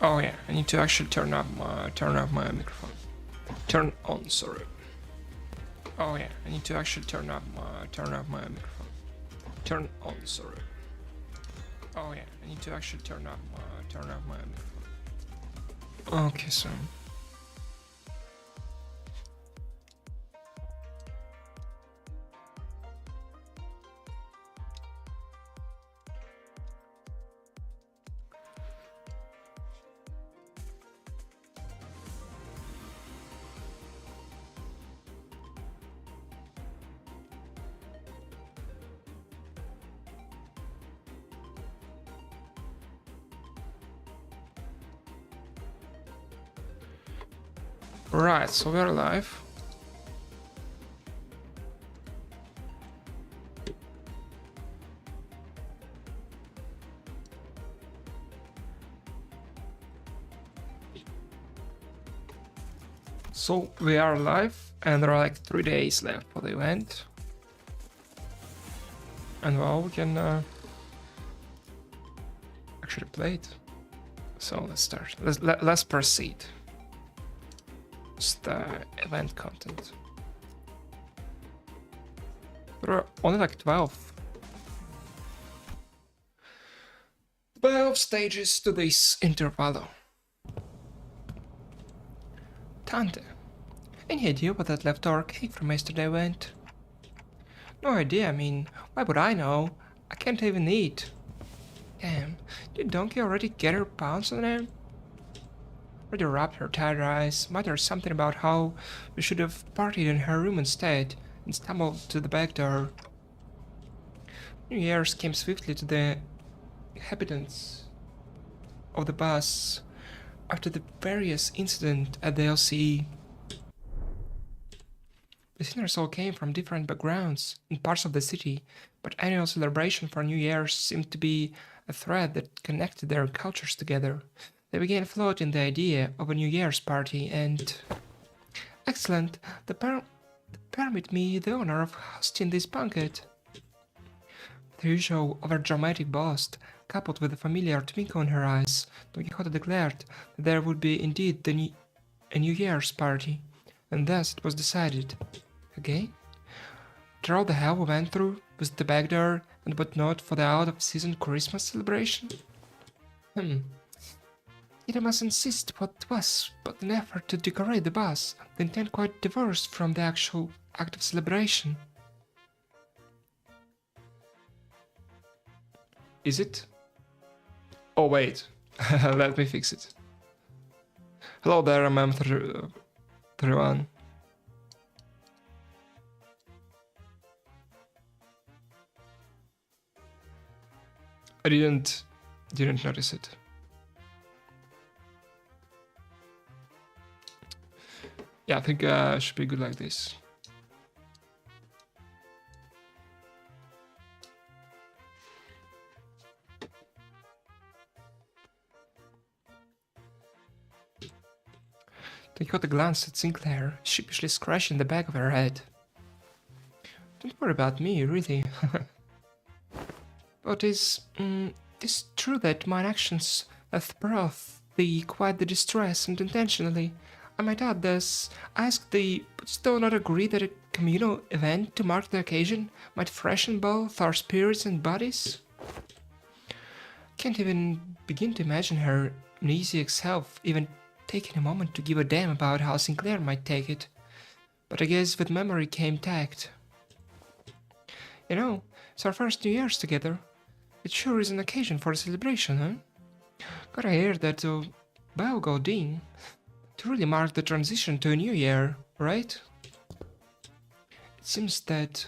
Oh yeah, I need to actually turn off my microphone. Turn on, sorry. Oh yeah, I need to actually turn off my microphone. Turn on, sorry. Oh yeah, I need to actually turn off my microphone. Okay, so. Right, so we're live. So we are live, and there are like 3 days left for the event. And well, we can actually play it. So let's start. Let's proceed. It's the event content. There are only like 12 stages to this intervalo. Tante, any idea what that leftover cake from yesterday went? No idea, I mean, why would I know? I can't even eat. Damn, did Donkey already get her pounds on him? Already rubbed her tired eyes, muttered something about how we should have partied in her room instead, and stumbled to the back door. New Year's came swiftly to the inhabitants of the bus after the various incidents at the LCE. The sinners all came from different backgrounds and parts of the city, but annual celebration for New Year's seemed to be a thread that connected their cultures together. They began floating the idea of a New Year's party and... Excellent! Permit me the honor of hosting this banquet. The usual overdramatic boast, coupled with a familiar twinkle in her eyes, Don Quixote declared that there would be indeed a New Year's party, and thus it was decided. Again? After all the hell we went through, with the back door, and but not for the out-of-season Christmas celebration? Yet I must insist what was but an effort to decorate the bus, the intent quite divorced from the actual act of celebration. Is it? Oh wait, let me fix it. Hello there, I'm M31. I didn't notice it. Yeah, I think it should be good like this. Don Quixote glanced at Sinclair, sheepishly scratching the back of her head. Don't worry about me, really. But is true that mine actions hath brought thee quite the distress, and intentionally, I might add thus, ask thee, wouldst thou not agree that a communal event to mark the occasion might freshen both our spirits and bodies? Can't even begin to imagine her amnesiac self even taking a moment to give a damn about how Sinclair might take it. But I guess with memory came tact. You know, it's our first New Year's together. It sure is an occasion for a celebration, huh? Gotta hear that Bao Gaudin to really mark the transition to a new year, right? It seems that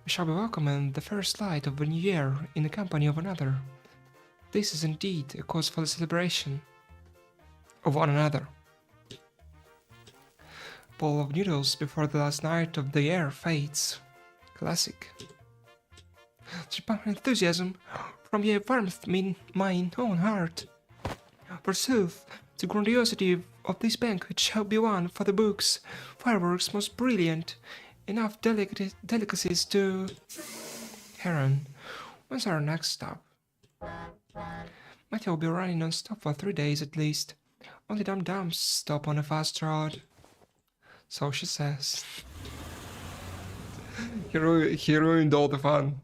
we shall be welcoming the first light of a new year in the company of another. This is indeed a cause for the celebration of one another. Bowl of noodles before the last night of the year fades. Classic. Such enthusiasm from ye warmth mine own heart. Forsooth, the grandiosity of this banquet shall be one for the books, fireworks most brilliant, enough delicacies to... Heron, when's our next stop? Matthew will be running non-stop for 3 days at least. Only dum-dums stop on a fast road. So she says. he ruined all the fun.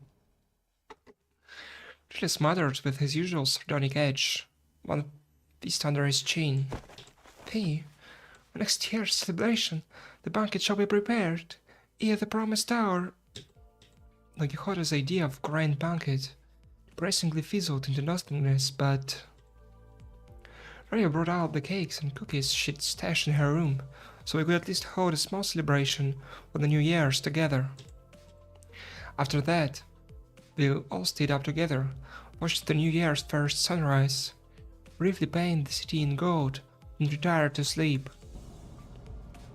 Julie smothered with his usual sardonic edge, one fist under his chin. P. For next year's celebration, the banquet shall be prepared, ere the promised hour. Don Quixote's idea of grand banquet depressingly fizzled into nothingness, but Maria brought out the cakes and cookies she'd stashed in her room, so we could at least hold a small celebration for the New Year's together. After that, we all stayed up together, watched the New Year's first sunrise, briefly painted the city in gold, and retired to sleep.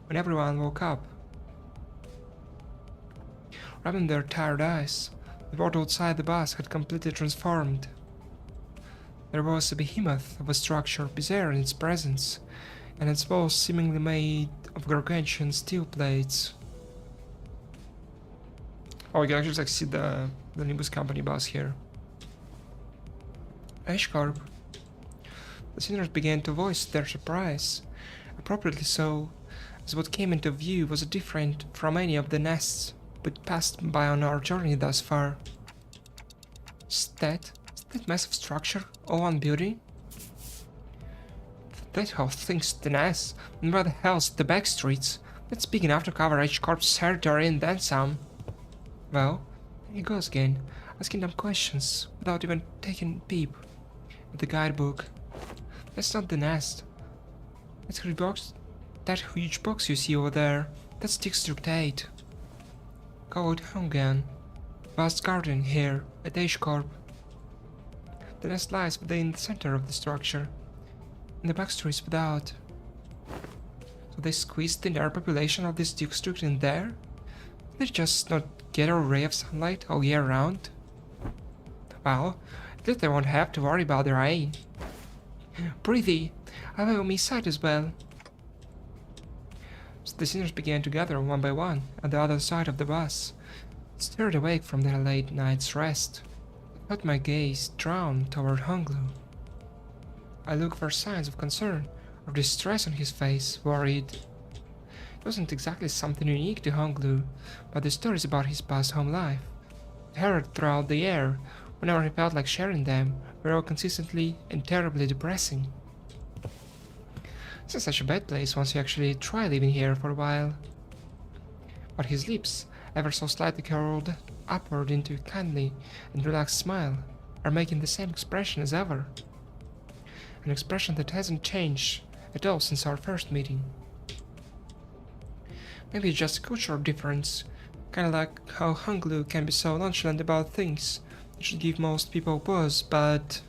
When everyone woke up, rubbing their tired eyes, the world outside the bus had completely transformed. There was a behemoth of a structure bizarre in its presence, and its walls seemingly made of gargantuan steel plates. Oh, you can actually see the Limbus company bus here. H-Corp. The sinners began to voice their surprise, appropriately so, as what came into view was different from any of the nests we'd passed by on our journey thus far. Is that massive structure all one building? That whole thing's the nest, and where the hell's the back streets? That's big enough to cover H-Corp's territory and then some. Well, there he goes again, asking them questions without even taking a peep at the guidebook. That's not the nest. That's her box. That huge box you see over there, that's District 8. Go out home again. Vast garden here at H-Corp. The nest lies within the center of the structure, and the backstories without. So they squeezed the entire population of this district in there? They just not get a ray of sunlight all year round? Well, at least they won't have to worry about their eye. Breathy, I will miss sight as well. So the sinners began to gather one by one at the other side of the bus, stirred awake from their late night's rest. I felt my gaze drawn toward Honglu. I looked for signs of concern or distress on his face, worried. It wasn't exactly something unique to Honglu, but the stories about his past home life, heard throughout the air whenever he felt like sharing them, were all consistently and terribly depressing. It's not such a bad place once you actually try living here for a while. But his lips, ever so slightly curled upward into a kindly and relaxed smile, are making the same expression as ever. An expression that hasn't changed at all since our first meeting. Maybe it's just a cultural difference, kinda like how Honglu can be so nonchalant about things that should give most people pause, but...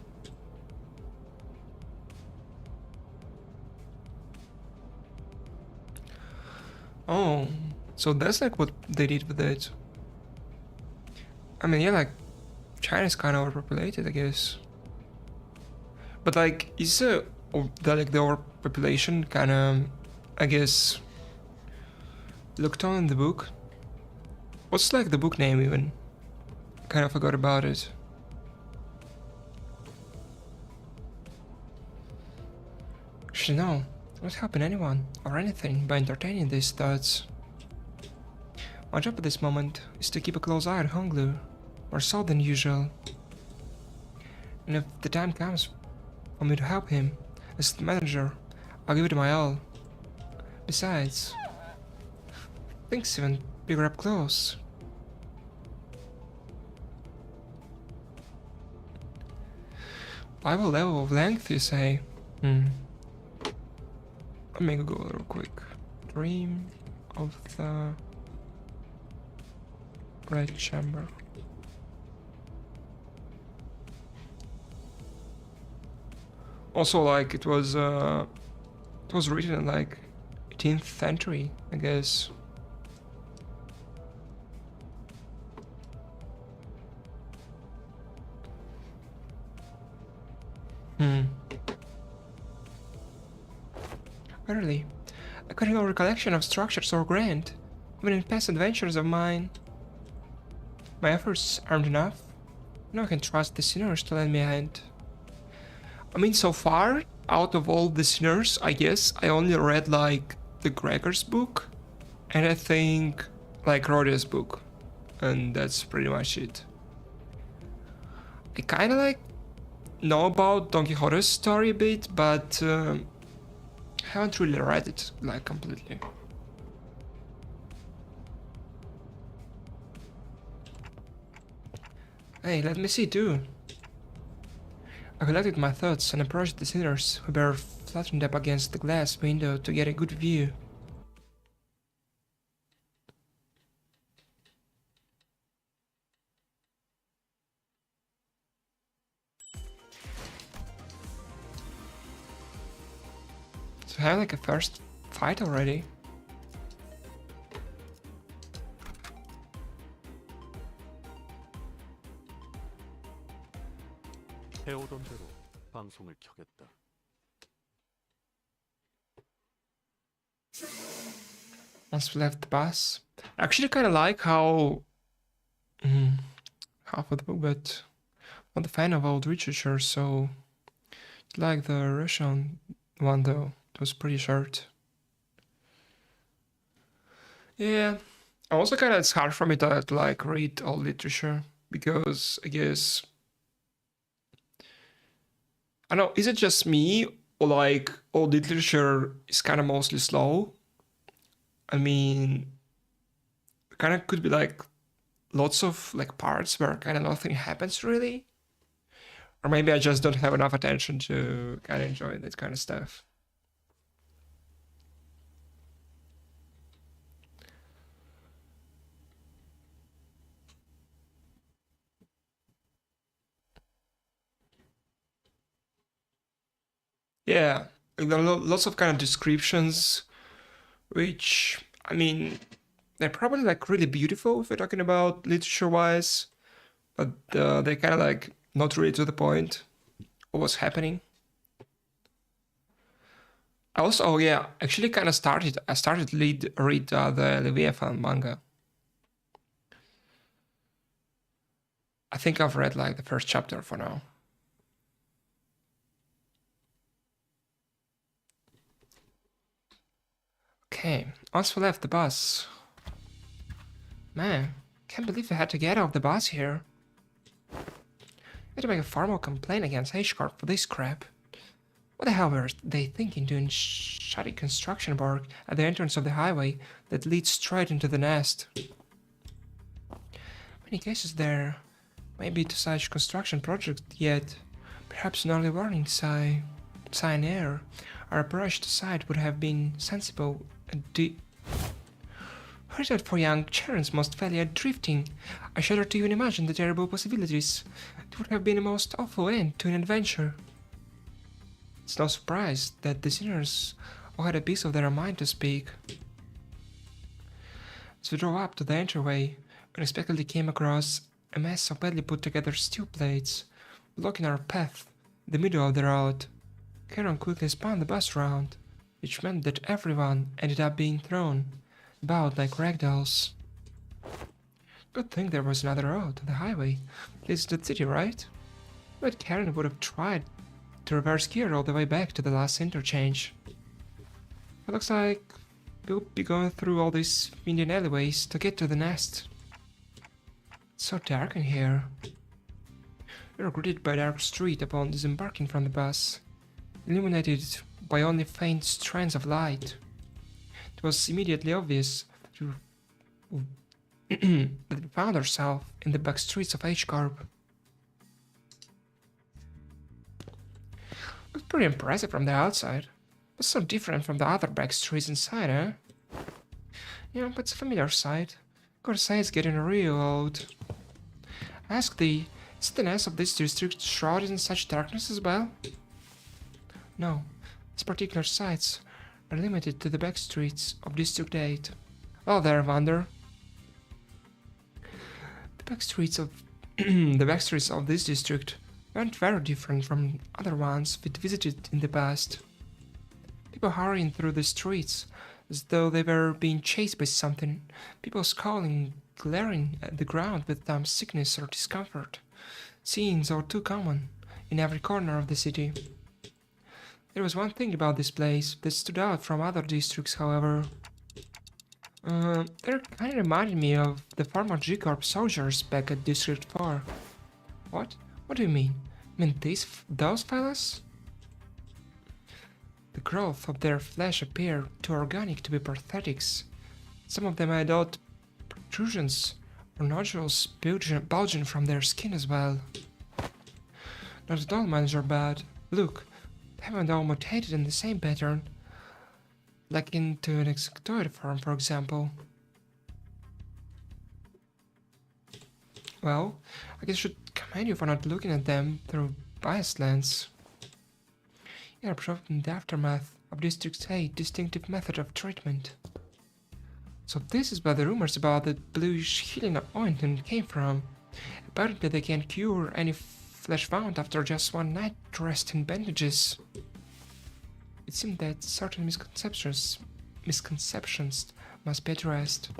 Oh, so that's like what they did with it. I mean, yeah, like, China's kind of overpopulated, I guess. But like, is the overpopulation kind of, I guess, looked on in the book? What's like the book name even? Kind of forgot about it. Actually, no. It won't helping anyone or anything by entertaining these thoughts. My job at this moment is to keep a close eye on Honglu, more so than usual. And if the time comes for me to help him as the manager, I'll give it my all. Besides, things even bigger up close. Bible level of length, you say? Let me Google real quick. Dream of the Red Chamber. Also, like, it was written in like 18th century, I guess. Really, I got no recollection of structure so grand, even in past adventures of mine. My efforts aren't enough. Now I can trust the sinners to lend me a hand. I mean, so far, out of all the sinners, I guess, I only read like the Gregor's book, and I think like Rodia's book, and that's pretty much it. I kinda like know about Don Quixote's story a bit, but haven't really read it like completely. Hey, let me see too. I collected my thoughts and approached the sinners who were flattened up against the glass window to get a good view. So I have like a first fight already. 해오던 대로 방송을 켜겠다. Once we left the bus, I actually kind of like how half of the book, but I'm not a fan of old literature, so like the Russian one though. It was pretty short. Yeah, also kind of it's hard for me to like read old literature because I guess I don't know. Is it just me or like old literature is kind of mostly slow? I mean, kind of could be like lots of like parts where kind of nothing happens really, or maybe I just don't have enough attention to kind of enjoy that kind of stuff. Yeah, there are lots of kind of descriptions, which I mean, they're probably like really beautiful if we're talking about literature-wise, but they're kind of like not really to the point of what's happening. I also, oh yeah, actually kind of started. I started to read the Leviathan manga. I think I've read like the first chapter for now. Okay, once we left the bus. Man, can't believe I had to get off the bus here. I had to make a formal complaint against H-Corp for this crap. What the hell were they thinking doing shoddy construction work at the entrance of the highway that leads straight into the nest? Many cases there may be to such construction project yet. Perhaps an early warning sign there. Our approach to site would have been sensible and Heard that for young Charons most fairly at drifting. I shudder to even imagine the terrible possibilities. It would have been a most awful end to an adventure. It's no surprise that the sinners all had a piece of their mind to speak. As we drove up to the entryway, we unexpectedly came across a mess of badly put together steel plates, blocking our path in the middle of the road. Charon quickly spun the bus round, which meant that everyone ended up being thrown about like ragdolls. Good thing there was another road to the highway, leads to the city, right? But Karen would have tried to reverse gear all the way back to the last interchange. It looks like we'll be going through all these Indian alleyways to get to the nest. It's so dark in here. We were greeted by a dark street upon disembarking from the bus, illuminated by only faint strands of light. It was immediately obvious that we found ourselves in the back streets of H-Corp. It was pretty impressive from the outside, but so different from the other back streets inside, eh? Yeah, but it's a familiar sight. Gotta say it's getting real old. Ask thee, is the nest of this district shrouded in such darkness as well? No, these particular sites are limited to the back streets of District 8. Oh there, Wander. The back streets of the back streets of this district weren't very different from other ones we'd visited in the past. People hurrying through the streets as though they were being chased by something. People scowling, glaring at the ground with some sickness or discomfort. Scenes are too common in every corner of the city. There was one thing about this place that stood out from other districts, however. They kind of reminded me of the former G-Corp soldiers back at District 4. What? What do you mean? I mean those fellas? The growth of their flesh appeared too organic to be prosthetics. Some of them had odd protrusions or nodules bulging from their skin as well. Not at all mines are bad. Look, they haven't all mutated in the same pattern. Like into an insectoid form, for example. Well, I guess I should commend you for not looking at them through biased lens. You are proved in the aftermath of District 8 distinctive method of treatment. So this is where the rumors about the bluish healing ointment came from. Apparently they can cure any flesh wound after just one night rest in bandages. It seemed that certain misconceptions must be addressed.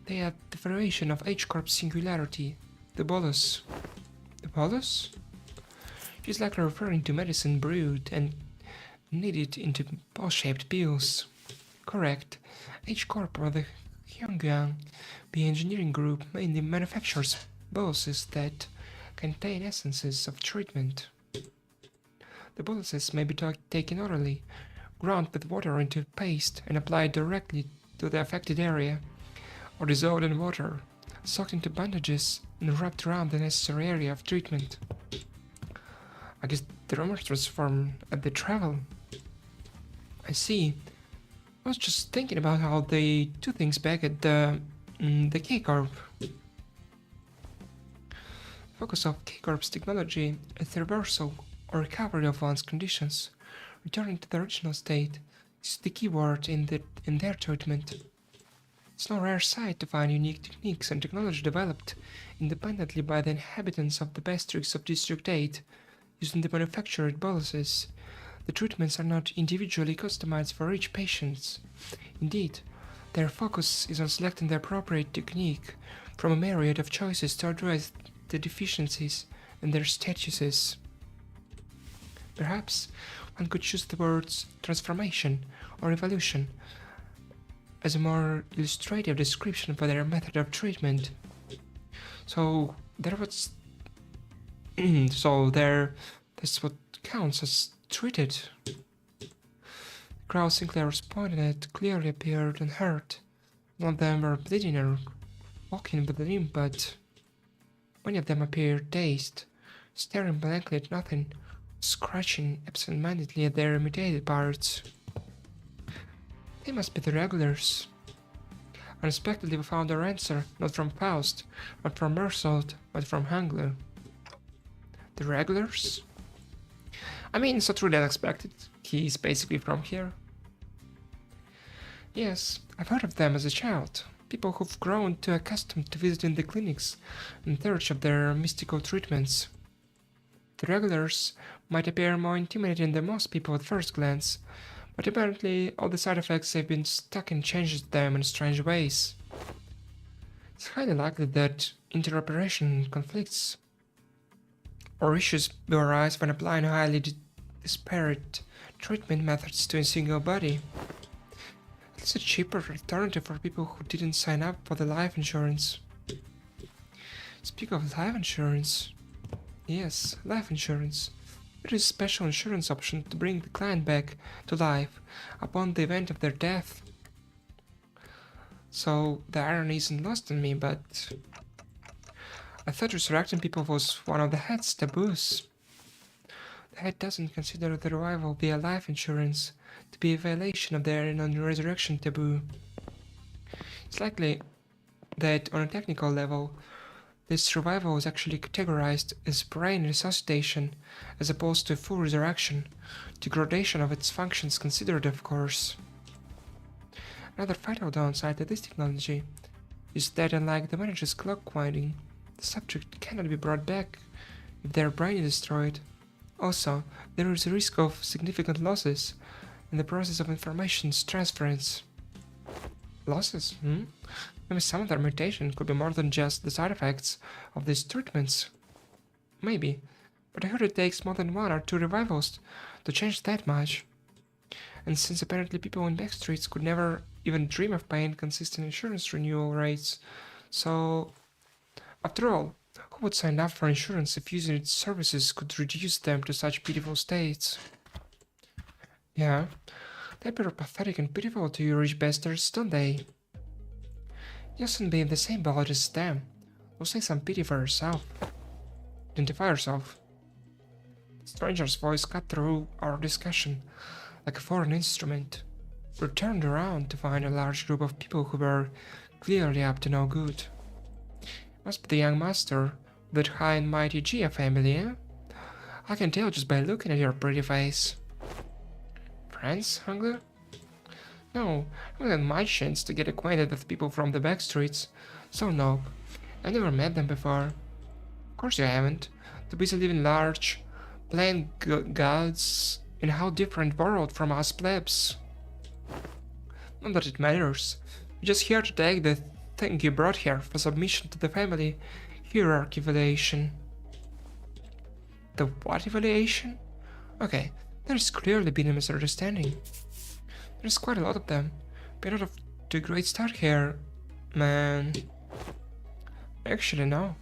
They had the variation of H-Corp's singularity, the bolus. The bolus? She's likely referring to medicine brewed and kneaded into ball-shaped pills. Correct. H-Corp, or the Hyungyang, the engineering group, mainly manufactures boluses that contain essences of treatment. The boluses may be taken orally, ground with water into paste and applied directly to the affected area, or dissolved in water, soaked into bandages and wrapped around the necessary area of treatment. I guess the rumors transform at the travel. I see. I was just thinking about how they do things back at the K-Corp. Focus of K-Corp's technology is the reversal or recovery of one's conditions, returning to the original state, is the key word in their treatment. It's no rare sight to find unique techniques and technology developed independently by the inhabitants of the districts of District 8, using the manufactured boluses. The treatments are not individually customized for each patient. Indeed, their focus is on selecting the appropriate technique from a myriad of choices to address the deficiencies in their statuses. Perhaps one could choose the words transformation or evolution as a more illustrative description for their method of treatment. So that's what counts as treated. The crowd Sinclair pointed at clearly appeared unhurt. None of them were bleeding or walking with a limp, but many of them appeared dazed, staring blankly at nothing, scratching absent-mindedly at their mutilated parts. They must be the regulars. Unexpectedly we found our answer, not from Faust, not from Mersault, but from Hangler. The regulars? I mean, it's not really unexpected. He's basically from here. Yes, I've heard of them as a child. People who've grown too accustomed to visiting the clinics in search of their mystical treatments. The regulars might appear more intimidating than most people at first glance, but apparently all the side effects have been stuck and changed them in strange ways. It's highly likely that interoperation conflicts or issues will arise when applying highly disparate treatment methods to a single body. It's a cheaper alternative for people who didn't sign up for the life insurance. Speak of life insurance. Yes, life insurance. It is a special insurance option to bring the client back to life upon the event of their death. So the irony isn't lost on me, but I thought resurrecting people was one of the head's taboos. The head doesn't consider the revival via life insurance to be a violation of their non-resurrection taboo. It's likely that on a technical level, this revival is actually categorized as brain resuscitation as opposed to full resurrection, degradation of its functions considered, of course. Another fatal downside to this technology is that unlike the manager's clock winding, the subject cannot be brought back if their brain is destroyed. Also, there is a risk of significant losses in the process of information's transference. Losses? Maybe some of their mutation could be more than just the side effects of these treatments. Maybe, but I heard it takes more than one or two revivals to change that much. And since apparently people in backstreets could never even dream of paying consistent insurance renewal rates, so after all, who would sign up for insurance if using its services could reduce them to such pitiful states? Yeah, they appear pathetic and pitiful to you rich bastards, don't they? You shouldn't be in the same boat as them. Go say some pity for yourself. Identify yourself. The stranger's voice cut through our discussion like a foreign instrument. We turned around to find a large group of people who were clearly up to no good. Must be the young master, that high and mighty Gia family, eh? I can tell just by looking at your pretty face. Friends, Hungler? No, I haven't had much chance to get acquainted with people from the back streets, so nope, I've never met them before. Of course you haven't. Too busy living large, playing gods in a how different world from us plebs. Not that it matters. You're just here to take the thing you brought here for submission to the family hierarchy evaluation. The what evaluation? Okay, there's clearly been a misunderstanding. There's quite a lot of them. Been out of to a great start here, man. Actually, no.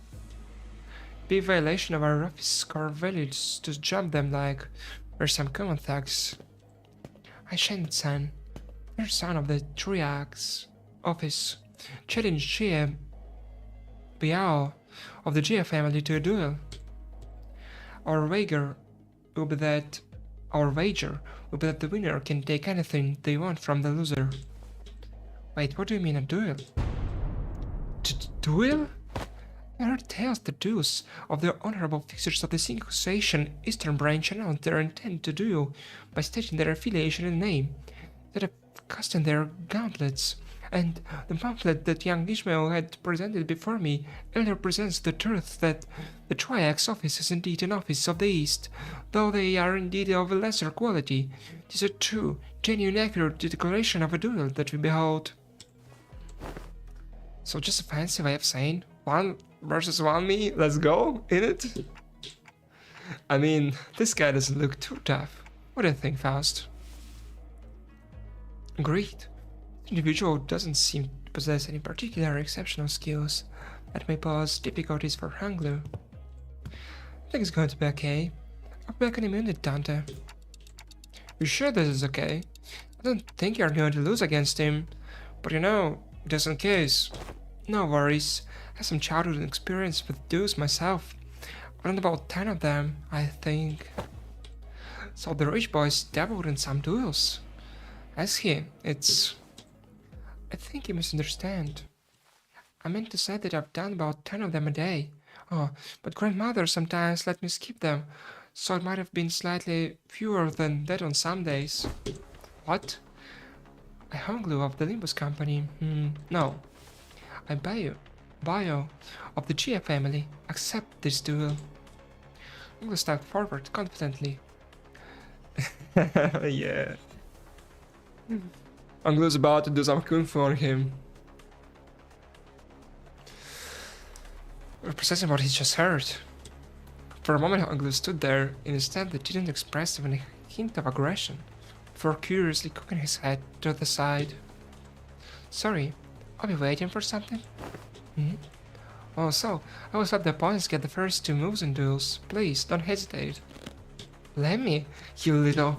Be a violation of our office core values to jump them like we're some common thugs. I Shen-san, you're son of the Triax office, challenged Jia Biao of the Jia family to a duel. Our wager will be that the winner can take anything they want from the loser. Wait, what do you mean a duel? Duel? I heard tales the duels of the honorable fixers of the Synchrosation Eastern Branch announced their intent to duel by stating their affiliation and name, that have casting their gauntlets, and the pamphlet that young Ishmael had presented before me earlier presents the truth that the Triax office is indeed an office of the East, though they are indeed of a lesser quality. It is a true, genuine, accurate declaration of a duel that we behold. So just a fancy way of saying, 1 versus 1 me, let's go, in it? I mean, this guy doesn't look too tough. What do you think, Faust? Agreed. The individual doesn't seem to possess any particular exceptional skills that may pose difficulties for Hanglu. I think it's going to be okay. I'll be back in a minute, Dante. You sure this is okay? I don't think you're going to lose against him, but you know, just in case. No worries. I have some childhood experience with duels myself. I've done about 10 of them, I think. So the rich boys dabbled in some duels. As he, I think you misunderstand. I meant to say that I've done about 10 of them a day. Oh, but grandmother sometimes let me skip them, so it might have been slightly fewer than that on some days. What? I Honglu of the Limbus company. No. I Bio of the Gia family. Accept this duel. Honglu stepped forward confidently. Yeah. Anglo's about to do some kung fu on him. Processing what he just heard. For a moment, Anglo stood there in a stand that didn't express even a hint of aggression, before curiously cocking his head to the side. Sorry, I'll be waiting for something? Oh, so, I always let the opponents get the first 2 moves in duels. Please, don't hesitate. Let me, you little...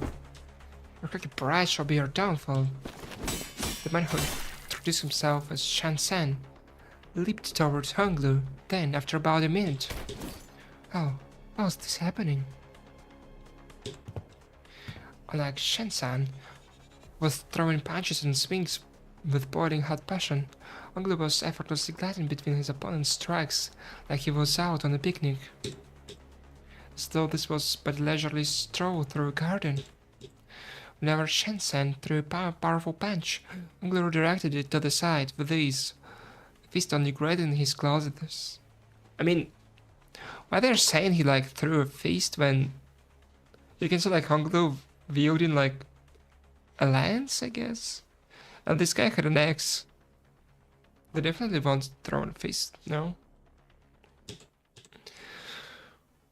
Your cocky pride shall be your downfall. The man who introduced himself as Shan-san leaped towards Honglu, then, after about a minute... Oh, how's this happening? Unlike Shan-san, was throwing punches and swings with boiling hot passion, Honglu was effortlessly gliding between his opponent's strikes like he was out on a picnic. As though this was but a leisurely stroll through a garden. Whenever Shen-san threw a powerful punch, Honglu redirected it to the side with ease, fist only grating his clothes. I mean, why they're saying he like threw a fist when you can see like Honglu wielding like a lance, I guess? And this guy had an axe. They definitely won't throw a fist, no?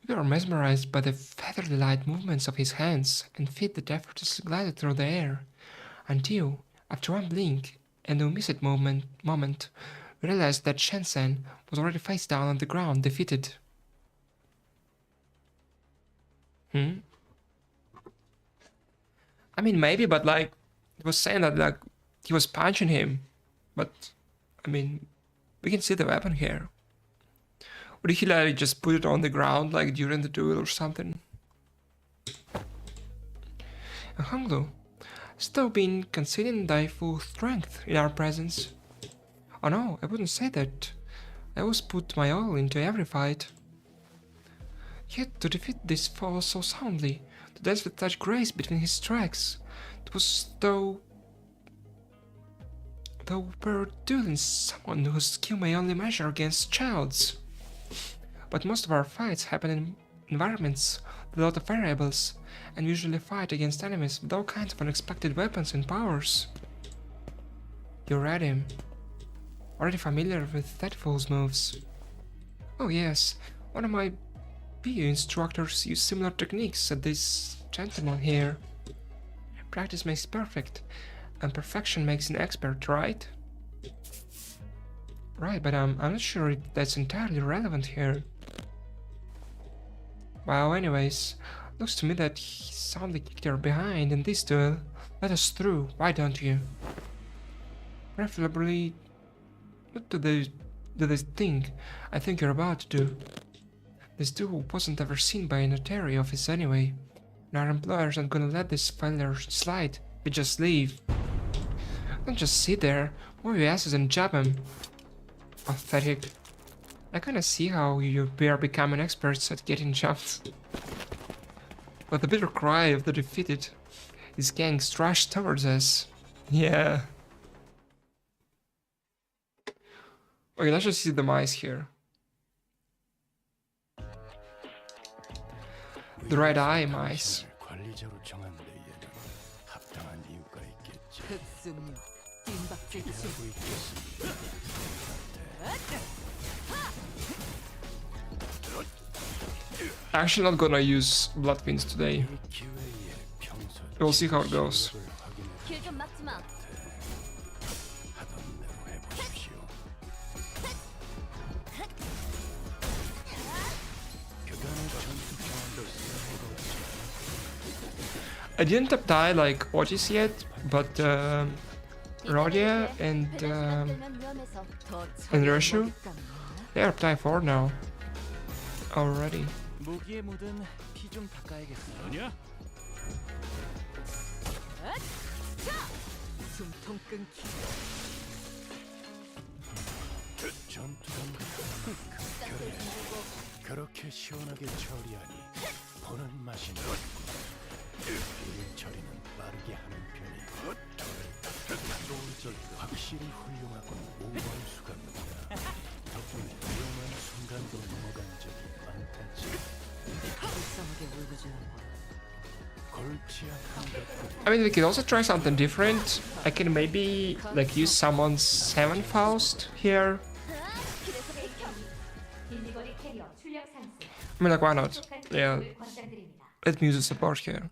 We were mesmerized by the feathery light movements of his hands and feet that effortlessly glided through the air, until, after one blink and a missed moment, we realized that Shensen was already face down on the ground, defeated. Hmm? I mean, maybe, but like, it was saying that like he was punching him, but I mean, we can see the weapon here. Or did he like just put it on the ground like during the duel or something? And Honglu, still been conceding thy full strength in our presence. Oh no, I wouldn't say that. I always put my all into every fight. Yet to defeat this foe so soundly, to dance with such grace between his tracks, it was though we're dueling someone whose skill may only measure against child's. But most of our fights happen in environments with a lot of variables, and we usually fight against enemies with all kinds of unexpected weapons and powers. You read him. Already familiar with that fool's moves. Oh yes, one of my PU instructors used similar techniques as this gentleman here. Practice makes perfect, and perfection makes an expert, right? Right, but I'm not sure if that's entirely relevant here. Well, anyways, looks to me that he soundly kicked her behind in this duel. Let us through, why don't you? Preferably not to this thing I think you're about to do. This duel wasn't ever seen by a notary office anyway, and our employers aren't gonna let this failure slide. We just leave. Don't just sit there, move your asses and jab him. Pathetic. I kinda see how you are becoming experts at getting jumped. But the bitter cry of the defeated, his gang thrashed towards us. Yeah. Okay, let's just see the mice here. The red eye mice. Actually not gonna use blood fiends today. We'll see how it goes. I didn't apply like Otis yet, but Rodia and Roshu, they are applying 4 now. Already. 무기에 묻은 피 좀 닦아야겠어. 뭐냐? 숨통 끊기. 전투가 그래. 그렇게 시원하게 처리하니 보는 맛이 나. 일 처리는 빠르게 하는 편이. 확실히 훌륭하군 오원수가 보다. 덕분에 위험한 순간도 넘어간 적이 많다지. I mean, we can also try something different. I can maybe like use someone's 7 Faust here. I mean, like, why not? Yeah. Let me use a support here.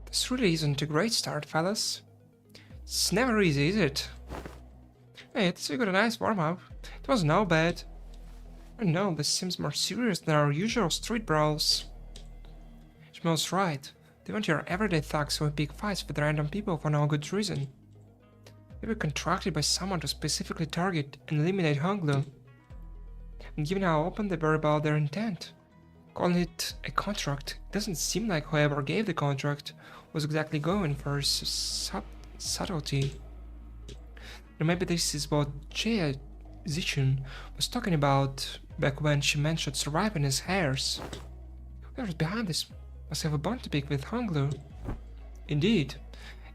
This really isn't a great start, fellas. It's never easy, is it? Hey, it's a good and nice warm-up. It was no bad. I know, this seems more serious than our usual street brawls. Shmuel's right. They weren't your everyday thugs who pick fights with random people for no good reason. They were contracted by someone to specifically target and eliminate Honglu. And given how open they were about their intent, calling it a contract doesn't seem like whoever gave the contract was exactly going for subtlety. Or maybe this is what Jaya Zichun was talking about back when she mentioned surviving his hairs. Whoever's behind this must have a bone to pick with Honglu. Indeed,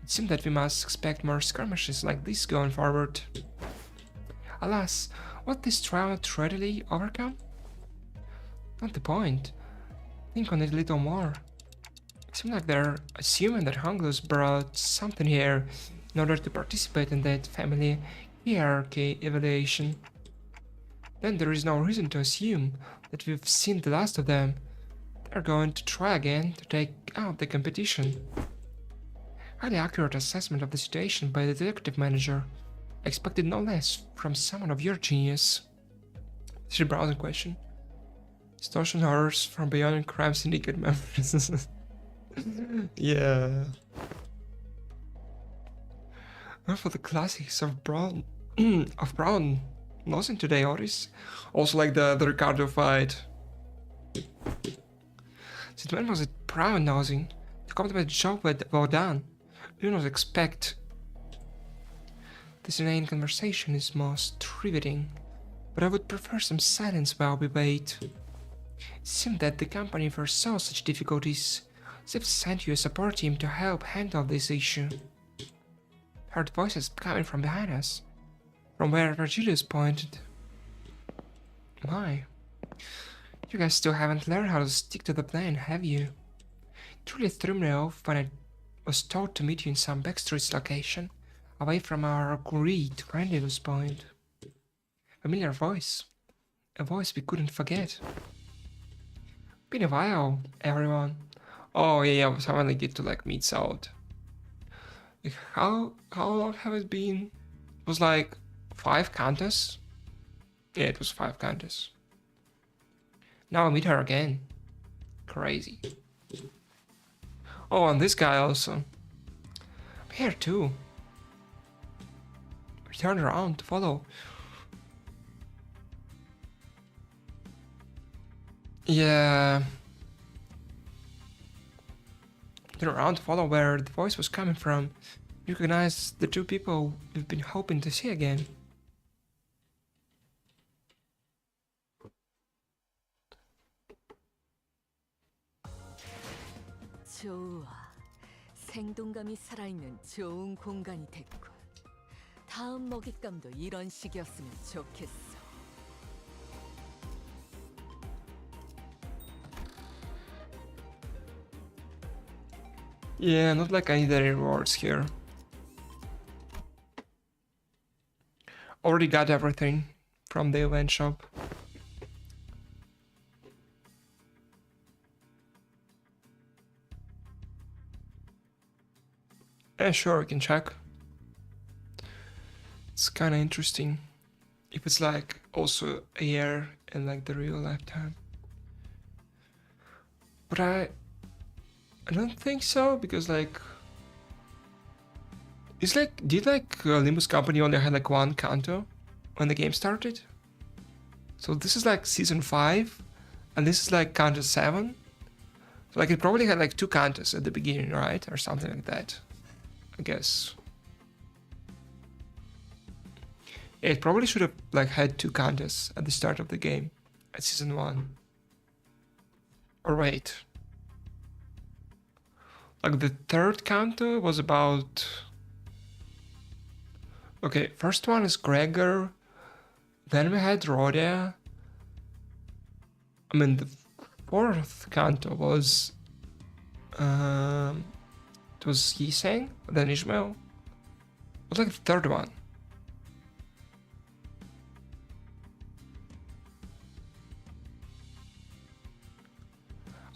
it seemed that we must expect more skirmishes like this going forward. Alas, what this trial not readily overcome? Not the point. Think on it a little more. It seems like they're assuming that Honglu's brought something here in order to participate in that family hierarchy evaluation. then there is no reason to assume that we've seen the last of them. They're going to try again to take out the competition. Highly accurate assessment of the situation by the detective manager. I expected no less from someone of your genius. This is a browsing question. Extortion horrors from beyond and crime syndicate members. Yeah. Well, for the classics of Brown of Brown losing today, Oris. Also like the Ricardo fight. Since when was it Brown losing? The compliment job well done. You not expect. This inane conversation is most riveting, but I would prefer some silence while we wait. It seemed that the company foresaw such difficulties. They've sent you a support team to help handle this issue. Heard voices coming from behind us, from where Virgilius pointed. My, you guys still haven't learned how to stick to the plan, have you? It truly threw me off when I was told to meet you in some backstreets location, away from our agreed rendezvous point. Familiar voice, a voice we couldn't forget. Been a while, everyone. Oh yeah, I finally get to like meet out. Like, how long have it been? It was like 5 counters? Yeah, it was 5 counters. Now I meet her again. Crazy. Oh, and this guy also. I'm here too. We turn around to follow. Yeah. Turn around to follow where the voice was coming from. You recognize the 2 people we've been hoping to see again. 좋아. 생동감이 살아있는 좋은 공간이 됐군. 다음 먹잇감도 이런 식이었으면 좋겠어. Yeah, not like I need any rewards here. Already got everything from the event shop. Yeah, sure, we can check. It's kind of interesting. If it's like also a year in like the real lifetime. But I don't think so, because like it's like, did like Limbus company only had like 1 canto when the game started? So this is like season 5 and this is like canto 7. So like it probably had like 2 cantos at the beginning, right? Or something like that, I guess. It probably should have like had 2 cantos at the start of the game at season 1. Or wait. Like the 3rd canto was about... Okay, first one is Gregor, then we had Rhodia. I mean, the 4th canto was... it was Yiseng, then Ishmael. It was like the 3rd one.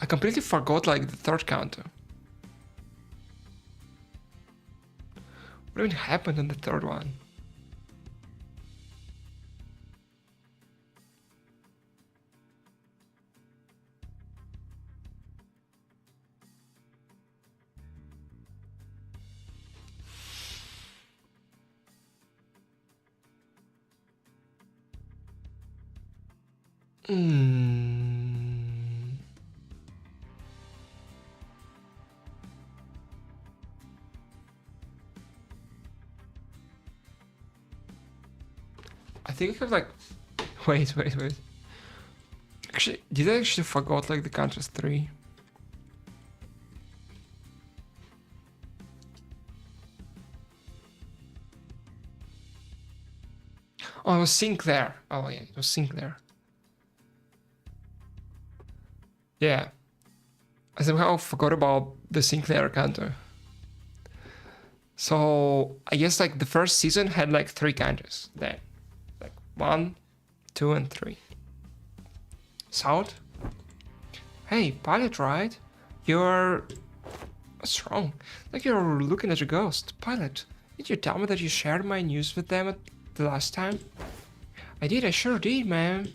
I completely forgot like the 3rd canto. What even happened in the 3rd one? I think I have like... Wait. Actually, did I actually forgot like the counters 3? Oh, it was Sinclair. Oh yeah, it was Sinclair. Yeah. I somehow forgot about the Sinclair canto. So I guess like the first season had like 3 counters then. Like 1, 2 and 3. Sound? Hey, pilot, right? You're... What's wrong? Like you're looking at a ghost. Pilot, did you tell me that you shared my news with them the last time? I did, I sure did, man.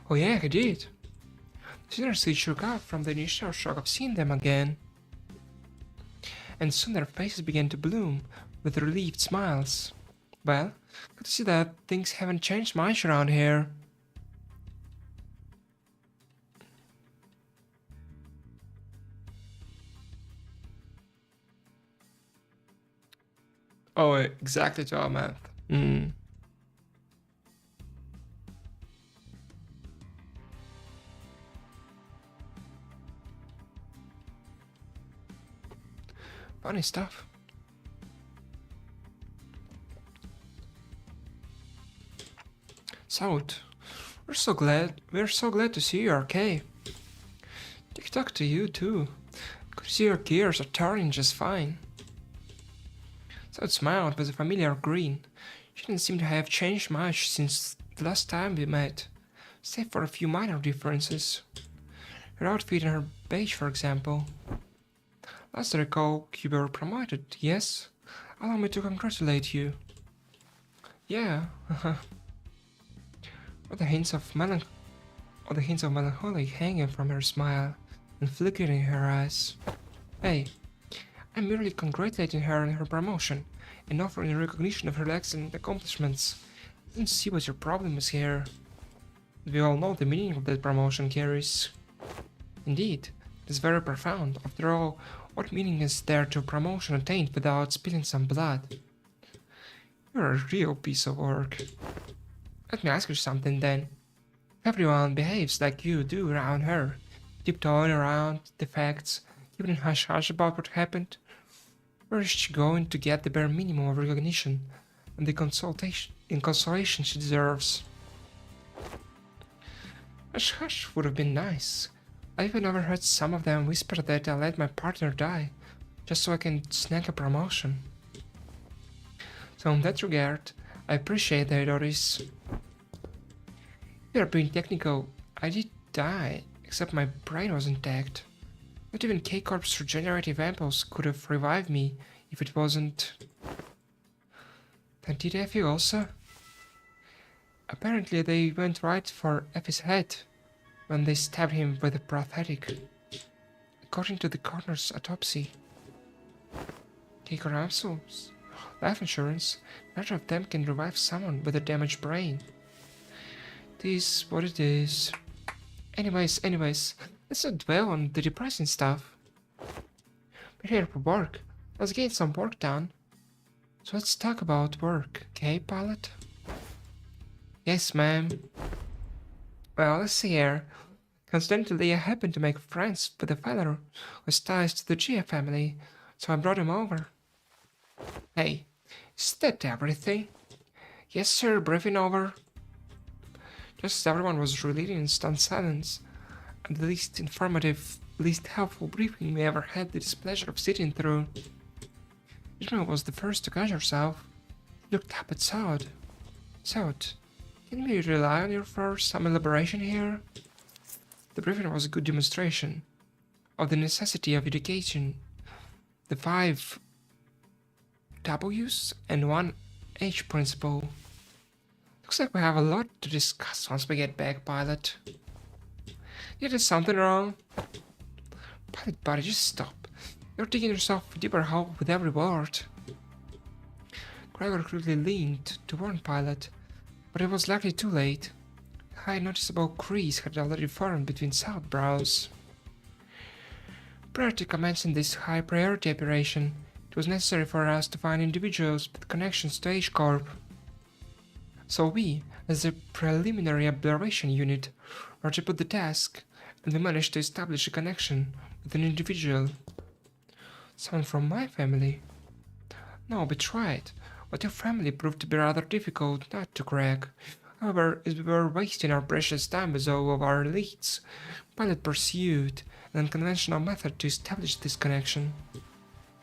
Oh yeah, I did. The sinners shook up from the initial shock of seeing them again. And soon their faces began to bloom with relieved smiles. Well, good to see that things haven't changed much around here. Oh, exactly to our math. Funny stuff. South, we're so glad to see you okay. TikTok to you too. Could see your gears are turning just fine. South smiled with a familiar grin. She didn't seem to have changed much since the last time we met, save for a few minor differences. Her outfit and her beige, for example. Last I recall, you were promoted, yes? Allow me to congratulate you. Yeah, Or the hints of melancholy hanging from her smile and flickering in her eyes. Hey, I'm merely congratulating her on her promotion and offering recognition of her excellent accomplishments. I don't see what your problem is here. We all know the meaning of that promotion carries. Indeed, it is very profound. After all, what meaning is there to a promotion attained without spilling some blood? You're a real piece of work. Let me ask you something then. If everyone behaves like you do around her, tiptoeing around the facts, keeping hush-hush about what happened, where is she going to get the bare minimum of recognition and the consolation she deserves? Hush-hush would have been nice. I even overheard some of them whisper that I let my partner die, just so I can snag a promotion. So in that regard, I appreciate that, Doris. If you're being technical, I did die, except my brain was intact. Not even K-Corp's regenerative ampoules could have revived me if it wasn't... Then did Effie also? Apparently they went right for Effie's head when they stabbed him with a prosthetic. According to the coroner's autopsy. K-Corp ampoules, life insurance, neither of them can revive someone with a damaged brain. It is what it is. Anyways, let's not dwell on the depressing stuff. We're here for work. Let's get some work done. So let's talk about work, okay, pilot? Yes, ma'am. Well, let's see here. Coincidentally, I happened to make friends with a fellow who has ties to the Gia family, so I brought him over. Hey, is that everything? Yes, sir, briefing over. Just as everyone was relating in stunned silence, and the least informative, least helpful briefing we ever had the displeasure of sitting through. Ishmael was the first to catch herself. He looked up at Saud. Saud, can we rely on you for some elaboration here? The briefing was a good demonstration of the necessity of education. The 5 W's and 1 H principle. Looks like we have a lot to discuss once we get back, pilot. Yeah, there's something wrong. Pilot buddy, just stop. You're digging yourself a deeper hole with every word. Gregor quickly leaned to warn Pilot, but it was likely too late. A high noticeable crease had already formed between South brows. Prior to commencing this high-priority operation, it was necessary for us to find individuals with connections to H-Corp. So we, as a preliminary observation unit, were to put the task, and we managed to establish a connection with an individual. Someone from my family. No, we tried, but your family proved to be rather difficult not to crack. However, as we were wasting our precious time with all of our leads, Pilot pursued an unconventional method to establish this connection.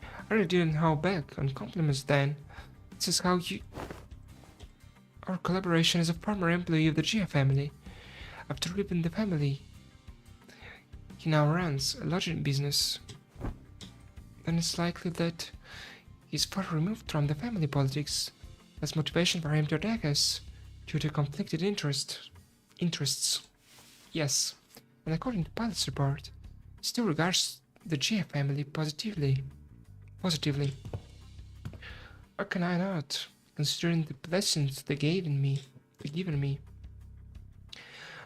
I really didn't hold back on compliments then. This is how you... Our collaboration as a former employee of the Gia family. After leaving the family, he now runs a lodging business. Then it's likely that he's far removed from the family politics. That's motivation for him to attack us due to conflicted interests. Yes, and according to pilot's report, he still regards the Gia family positively. How can I not, considering the blessings they given me?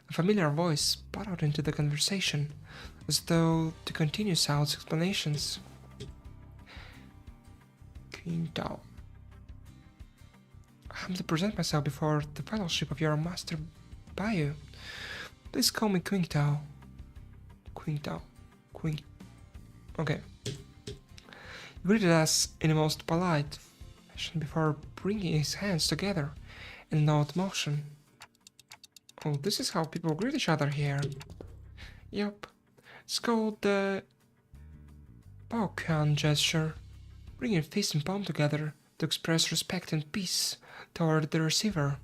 A familiar voice brought out into the conversation, as though to continue Sal's explanations. King Tao. I humbly present myself before the fellowship of your master Bayu. Please call me Queen Tao. Queen. Okay. He greeted us in a most polite fashion before bringing his hands together in an odd motion. Oh, this is how people greet each other here. Yup. It's called the Baoquan gesture, bringing fist and palm together to express respect and peace toward the receiver.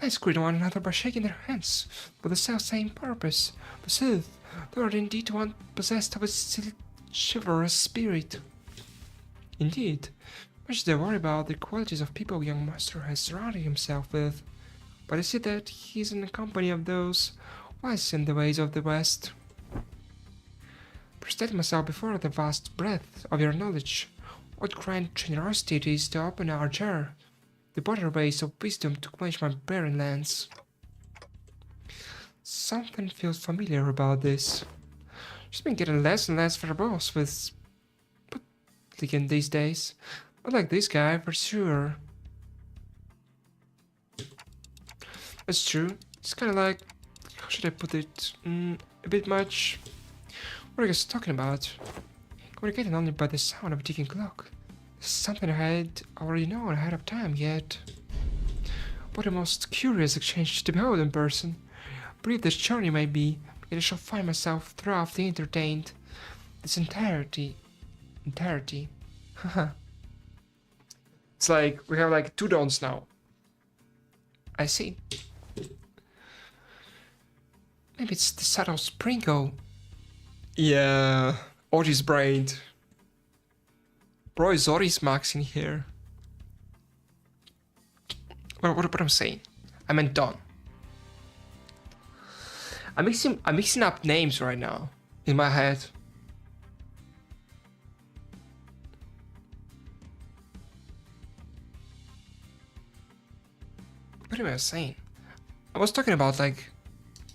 Let's greet one another by shaking their hands with the self-same purpose, to soothe toward indeed one possessed of a chivalrous spirit. Indeed, much they worry about the qualities of people young master has surrounded himself with, but I see that he is in the company of those wise in the ways of the West. Prestate myself before the vast breadth of your knowledge. What grand generosity it is to open our jar, the waterways of wisdom to quench my barren lands. Something feels familiar about this. She's been getting less and less verbose with Putin these days. Not like this guy, for sure. That's true. It's kind of like, how should I put it? A bit much. What are you guys talking about? Communicating only by the sound of a ticking clock. This is something I had already known ahead of time, yet. What a most curious exchange to behold in person. Brief this journey may be, yet I shall find myself thoroughly entertained. This entirety. Haha. It's like, we have like 2 dons now. I see. Maybe it's the subtle sprinkle. Yeah, Otis brained. Bro, is Otis Max in here? What I'm saying? I meant Don. I'm mixing up names right now in my head. What am I saying? I was talking about like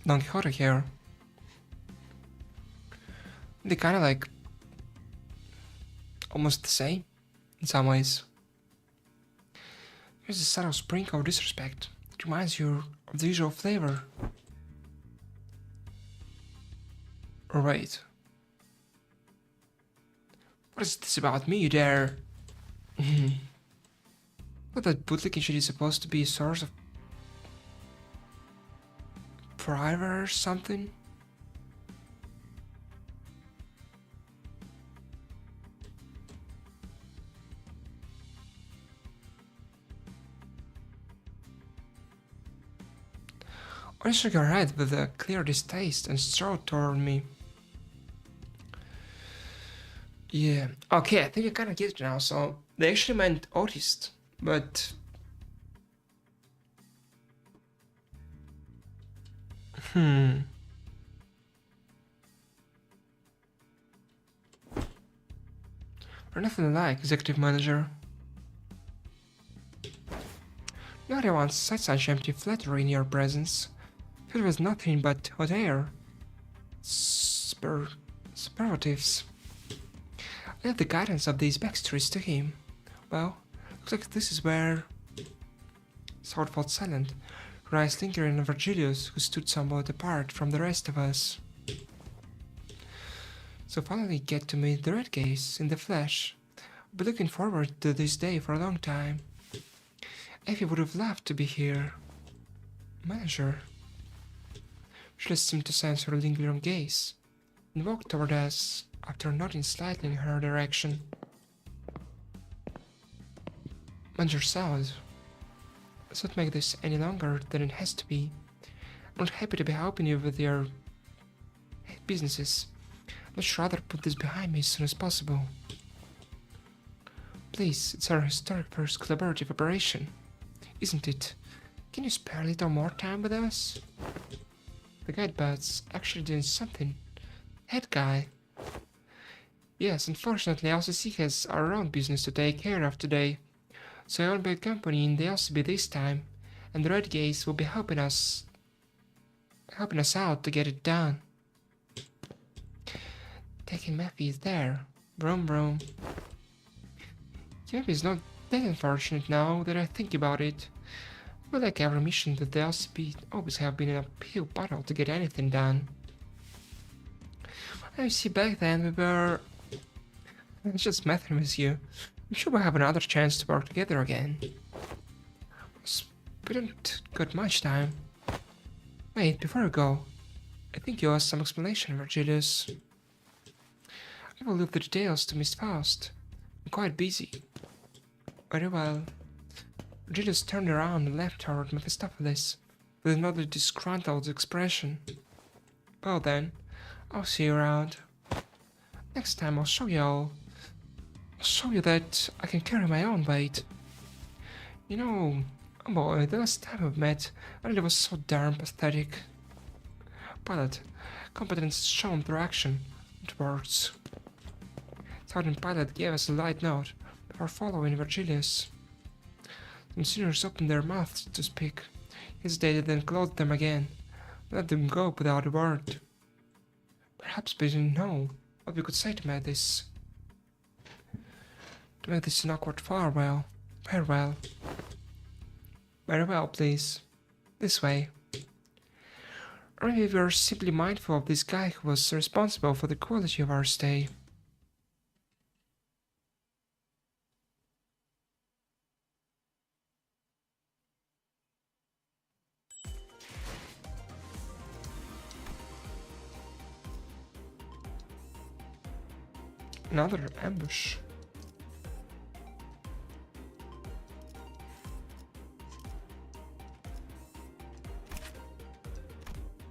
Don Quixote here. They kind of like almost the same in some ways. Here's a subtle sprinkle of disrespect. It reminds you of the usual flavor. Or wait. What is this about me there? What that bootlicking shit is supposed to be a source of forever or something? I shook her head with a clear distaste and strode toward me. Yeah, okay, I think I kinda get it now, so they actually meant autist, but... We're nothing alike, executive manager. Not everyone said such empty flattery in your presence. It was nothing but hot air. Superlatives. I left the guidance of these backstories to him. Well, looks like this is where... Sword felt silent, her eyes lingering on Virgilius, who stood somewhat apart from the rest of us. So finally get to meet the Red Gaze in the flesh. I've been looking forward to this day for a long time. Effie would have loved to be here. Manager. She seemed to sense her lingering gaze, and walked toward us after nodding slightly in her direction. Manager Salad. Let's not make this any longer than it has to be. I'm not happy to be helping you with your businesses. Let's rather put this behind me as soon as possible. Please, it's our historic first collaborative operation, isn't it? Can you spare a little more time with us? The guidebot's actually doing something. Head guy. Yes, unfortunately LCC has our own business to take care of today. So I won't be accompanying the LCB this time, and the Red Gaze will be helping us out to get it done. Taking Mappy is there. Vroom vroom. Maybe it's not that unfortunate now that I think about it. But like every mission that the LCP always have been an uphill battle to get anything done. I see back then we were just messing with you. I'm sure we'll have another chance to work together again. We don't got much time. Wait, before we go, I think you owe us some explanation, Virgilius. I will leave the details to Miss Faust. I'm quite busy. Very well. Virgilius turned around and left toward Mephistopheles with another disgruntled expression. Well then, I'll see you around. Next time I'll show you that I can carry my own weight. You know, oh boy, the last time we met, I really was so darn pathetic. Pilot, competence is shown through action, not words. Sergeant Pilot gave us a light note before following Virgilius. Some seniors opened their mouths to speak, hesitated, then closed them again, let them go without a word. Perhaps we didn't know what we could say to make this an awkward farewell. Farewell. Very well, please. This way. Or maybe we were simply mindful of this guy who was responsible for the quality of our stay. Another ambush.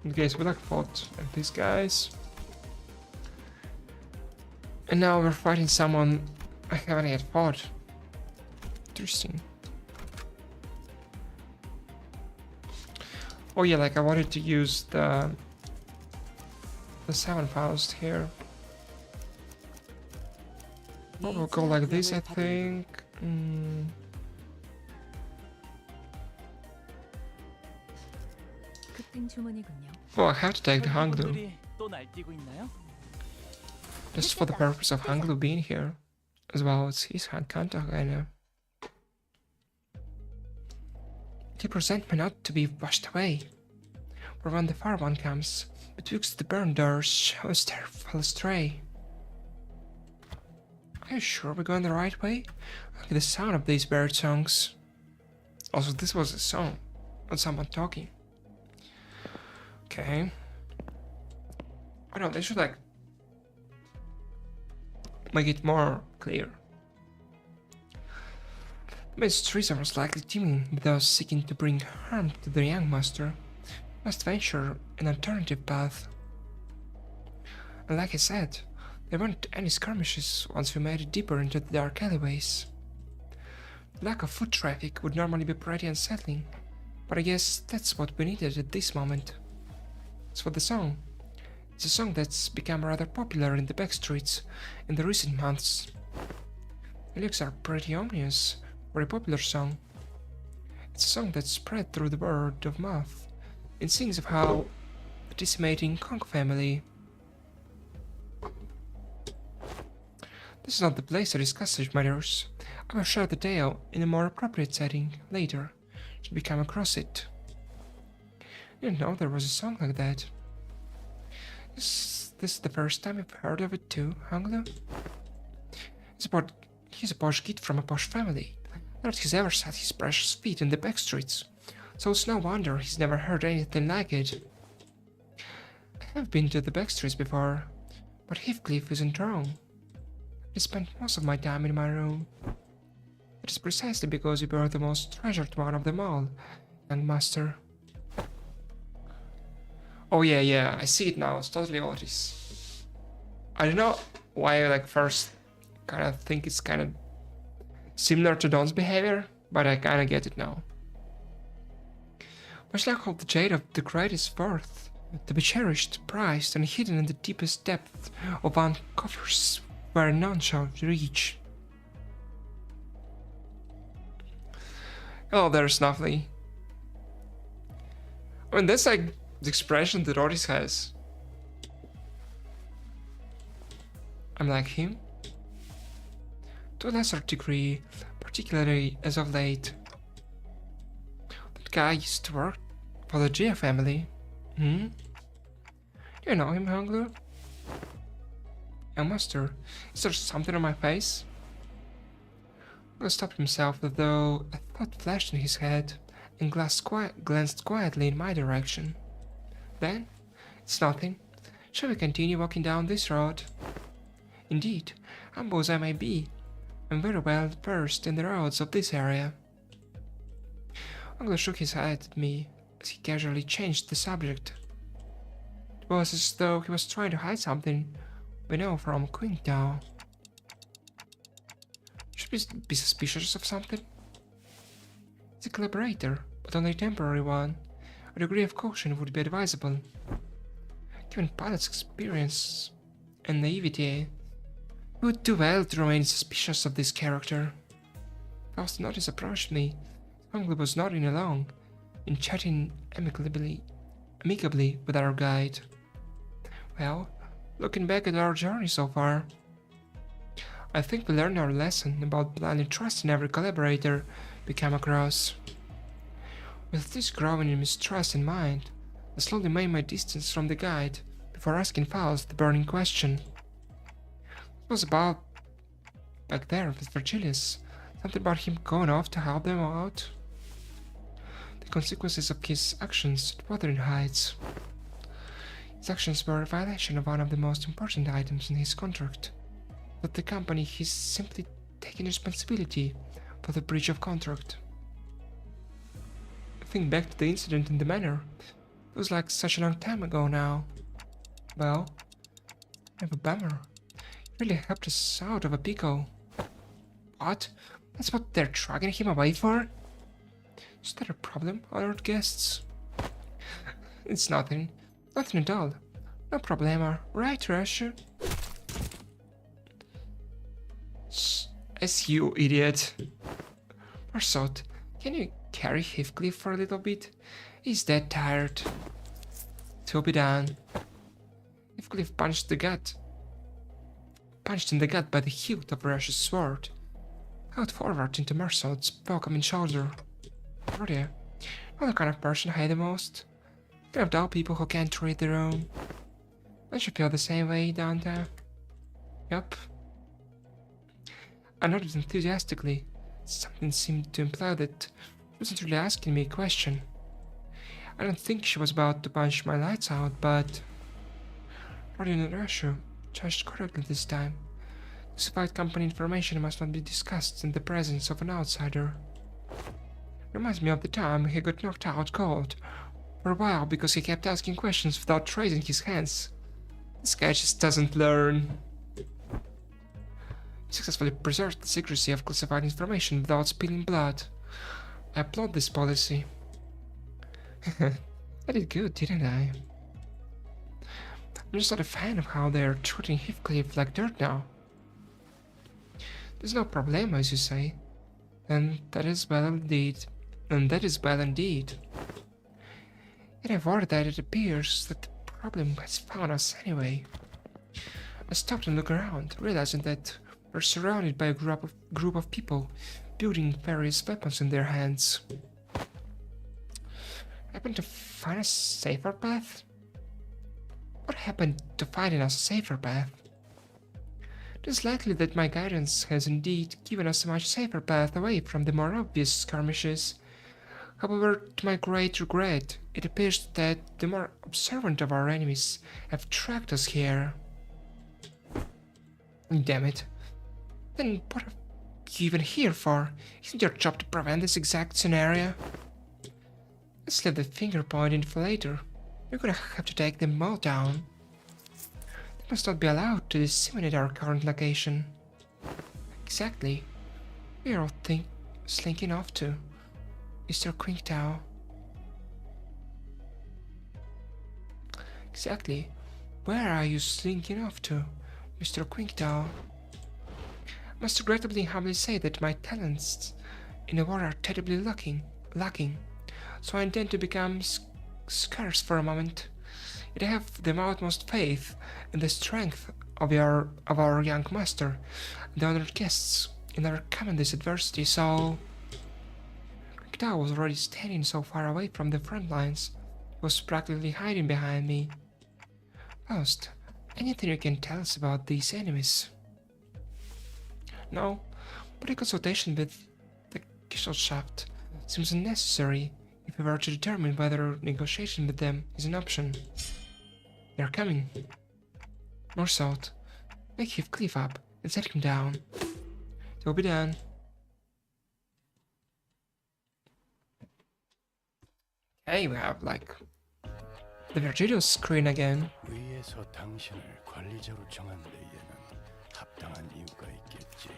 In case we like fought and these guys. And now we're fighting someone I haven't yet fought. Interesting. Oh yeah, like I wanted to use the 7 Faust here. Well, we'll go like this, I think. Oh, I have to take the Hanglu. Just for the purpose of Hanglu being here. As well as his hand contact, I know. They present me not to be washed away. For when the far one comes, betwixt the burned doors, I was there fall astray. Are you sure we're going the right way? Look at the sound of these bird songs. Also, this was a song, not someone talking. Okay. I know, they should like make it more clear. Miss Teresa was likely teaming with those seeking to bring harm to the young master. Must venture an alternative path. And like I said, there weren't any skirmishes once we made it deeper into the dark alleyways. The lack of foot traffic would normally be pretty unsettling, but I guess that's what we needed at this moment. As for the song, it's a song that's become rather popular in the backstreets in the recent months. The lyrics are pretty ominous for a popular song. It's a song that's spread through the word of mouth and sings of how the decimating Kong family. This is not the place to discuss such matters. I will share the tale in a more appropriate setting later, should we come across it. I didn't know there was a song like that. Is this the first time you've heard of it too, Hanglu? He's a posh kid from a posh family. Not he's ever set his precious feet in the backstreets, so it's no wonder he's never heard anything like it. I have been to the backstreets before, but Heathcliff isn't wrong. I spent most of my time in my room. It is precisely because you were the most treasured one of them all, young master. Oh yeah, I see it now. It's totally Otis. I don't know why I like first kind of think it's kind of similar to Don's behavior, but I kind of get it now. Much like all the jade of the greatest worth, to be cherished, prized, and hidden in the deepest depth of one coffers where none shall reach. Oh, there's Snuffly. I mean, that's like the expression that Otis has. I'm like him. To a lesser degree, particularly as of late. That guy used to work for the Gia family. Do you know him, Hunglu? Young master, is there something on my face? He stopped himself, though a thought flashed in his head, and glanced quietly in my direction. Then, it's nothing. Shall we continue walking down this road? Indeed, humble as I may be, I'm very well versed in the roads of this area. Uncle shook his head at me as he casually changed the subject. It was as though he was trying to hide something we know from Qingdao. Should we be suspicious of something? It's a collaborator, but only a temporary one. A degree of caution would be advisable. Given pilot's experience and naivety, we would do well to remain suspicious of this character. Whilst Notice approached me, Hungly was nodding along and chatting amicably with our guide. Well, looking back at our journey so far, I think we learned our lesson about blindly trusting every collaborator we come across. With this growing mistrust in mind, I slowly made my distance from the guide before asking Faust the burning question. It was about back there with Virgilius, something about him going off to help them out. The consequences of his actions at Wuthering Heights. His actions were a violation of one of the most important items in his contract, that the company has simply taken responsibility for the breach of contract. Think back to the incident in the manor. It was like such a long time ago now. Well, I have a bummer. It really helped us out of a pickle. What? That's what they're dragging him away for? Is that a problem, honored guests? It's nothing. Nothing at all. No problema. Right, Rasher? As you idiot. Marsot, can you carry Heathcliff for a little bit? He's dead tired. To be done. Heathcliff punched in the gut by the hilt of Rash's sword. Out forward into Marsot's welcoming shoulder. Oh dear. Not the kind of person I hate the most. Kind of dull people who can't read their own. Don't you feel the same way, don't you? Yup. I nodded enthusiastically. Something seemed to imply that she wasn't really asking me a question. I don't think she was about to punch my lights out, but Guardian and Rashu judged correctly this time. Classified company information must not be discussed in the presence of an outsider. Reminds me of the time he got knocked out cold for a while because he kept asking questions without raising his hands. This guy just doesn't learn. He successfully preserved the secrecy of classified information without spilling blood. I applaud this policy. I did good, didn't I? I'm just not a fan of how they're treating Heathcliff like dirt now. There's no problem, as you say. And that is well indeed. Yet I've worried that it appears that the problem has found us anyway. I stopped and looked around, realizing that we're surrounded by a group of people building various weapons in their hands. Happen to find a safer path? What happened to finding us a safer path? It is likely that my guidance has indeed given us a much safer path away from the more obvious skirmishes. However, to my great regret, it appears that the more observant of our enemies have tracked us here. Damn it. Then what have you even here for? Isn't your job to prevent this exact scenario? Let's leave the finger pointing for later. We're gonna have to take them all down. They must not be allowed to disseminate our current location. Exactly. We are all slinking off to Mr. Qingtao. Exactly. Where are you slinking off to, Mr. Qingtao? I must regrettably humbly say that my talents in the war are terribly lacking. So I intend to become scarce for a moment. Yet I have the utmost faith in the strength of our young master and the honored guests in overcoming this adversity, so... Qingtao was already standing so far away from the front lines. He was practically hiding behind me. First, anything you can tell us about these enemies? No, but a consultation with the Gesellschaft seems unnecessary if we were to determine whether negotiation with them is an option. They're coming. North south. Make Heathcliff up and set him down. It will be done. Okay, we have like the Virgilio screen again. 위에서 당신을 관리자로 정한 데에는 합당한 이유가 있겠지.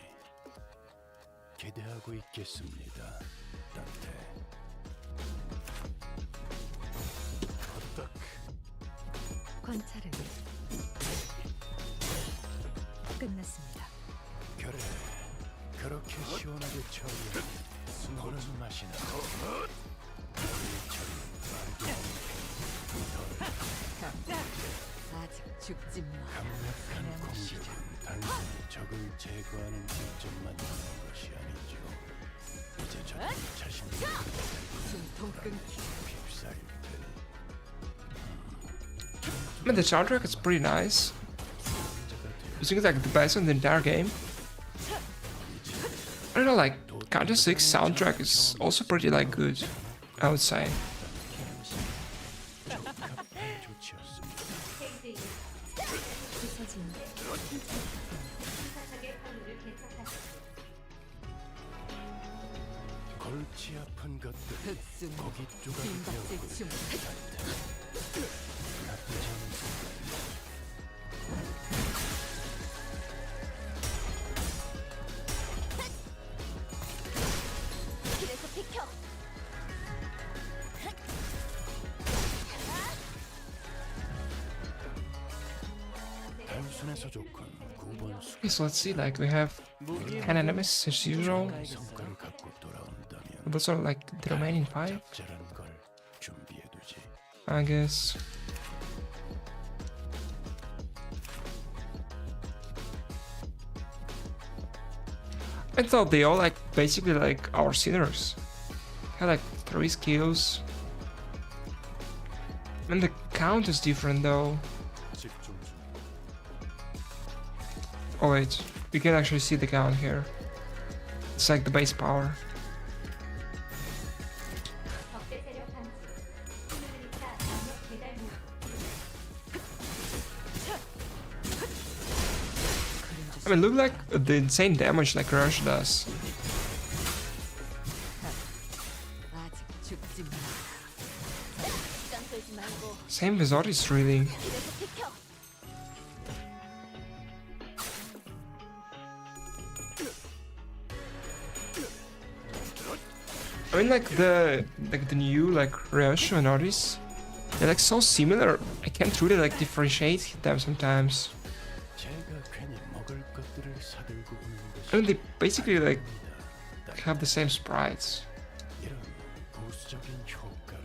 기대하고 있겠습니다. 따뜻해. 관찰은 끝났습니다. 그래, 그렇게 시원하게 처리해. 너는 맛이 나. 아직 죽지 마. 강력한 공격은 단순히 적을 제거하는 장점만 있는 것이 아니죠. 이제 저는 자신을 숨통 끊기. 휩싸일 테니. I mean, the soundtrack is pretty nice. I think it's like the best in the entire game. I don't know, like Counter 6 soundtrack is also pretty like good, I would say. 골치 아픈 것들 흑순 고기 조각이 빈박질 춤. 나쁘지 않은 생각이야. 길에서 비켜. 단순해서 좋군. 9번 수 Okay, so let's see, like we have 10 enemies as usual. 성과를 갖고 돌아온다면 Those are like the remaining 5, 적절한 걸 준비해두지. I guess. I thought they all like basically like our sinners. Had like 3 skills. And the count is different though. 집중 중. Oh wait, we can actually see the count here. It's like the base power. I mean, look like the insane damage like Rush does. 아직 죽지 마. 시간 끌지 말고 Same with Otis, really. 길에서 비켜. I mean, like the new like Rush and Otis, they're like so similar. I can't really like differentiate them sometimes. 제가 괜히 먹을 것들을 사들고 오는 것이 I mean, they basically like have the same sprites. 이런 보수적인 효과를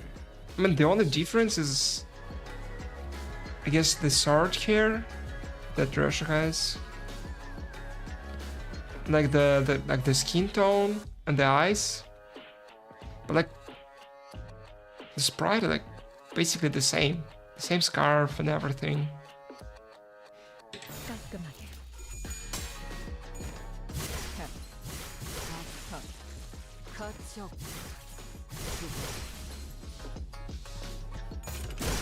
I mean, the only difference is, I guess, the sword here that Rush has, like the skin tone and the eyes, but like the sprite are like basically the same scarf and everything. 깔끔하게. 거쪽.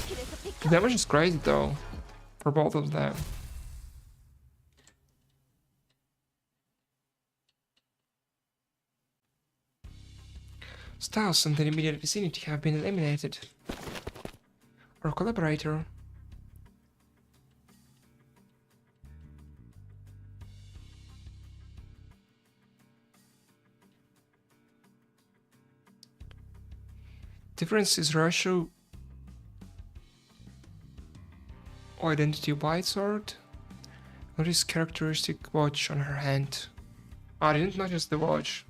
길에서 The 비켜. damage is crazy though, for both of them. Styles in the immediate vicinity have been eliminated. Our collaborator. Difference is ratio. Identity white sword. Notice characteristic watch on her hand. I didn't notice the watch.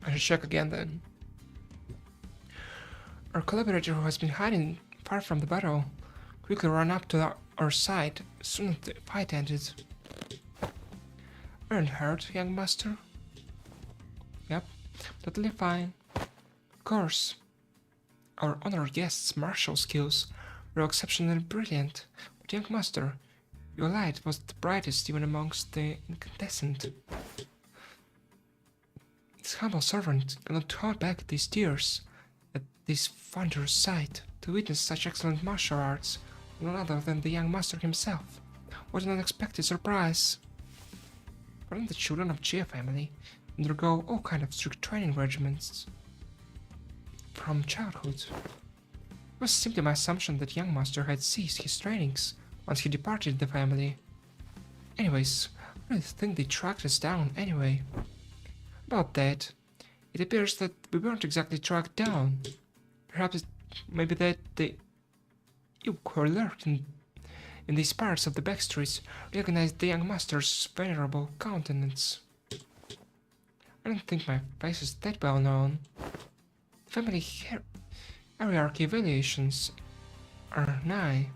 I should check again then. Our collaborator, who has been hiding far from the battle, quickly ran up to our side as soon as the fight ended. Aren't hurt, young master? Yep, totally fine. Of course. Our honored guest's martial skills were exceptionally brilliant, but young master, your light was the brightest even amongst the incandescent. This humble servant cannot hold back these tears at this wondrous sight. To witness such excellent martial arts, none other than the young master himself. What an unexpected surprise! Wouldn't the children of Gia family undergo all kind of strict training regimens from childhood? It was simply my assumption that young master had ceased his trainings once he departed the family. Anyways, I really think they tracked us down anyway. About that, it appears that we weren't exactly tracked down. Perhaps maybe that the ilk who lurked in these parts of the backstreets recognized the young master's venerable countenance. I don't think my face is that well known. Family hierarchy evaluations are nigh.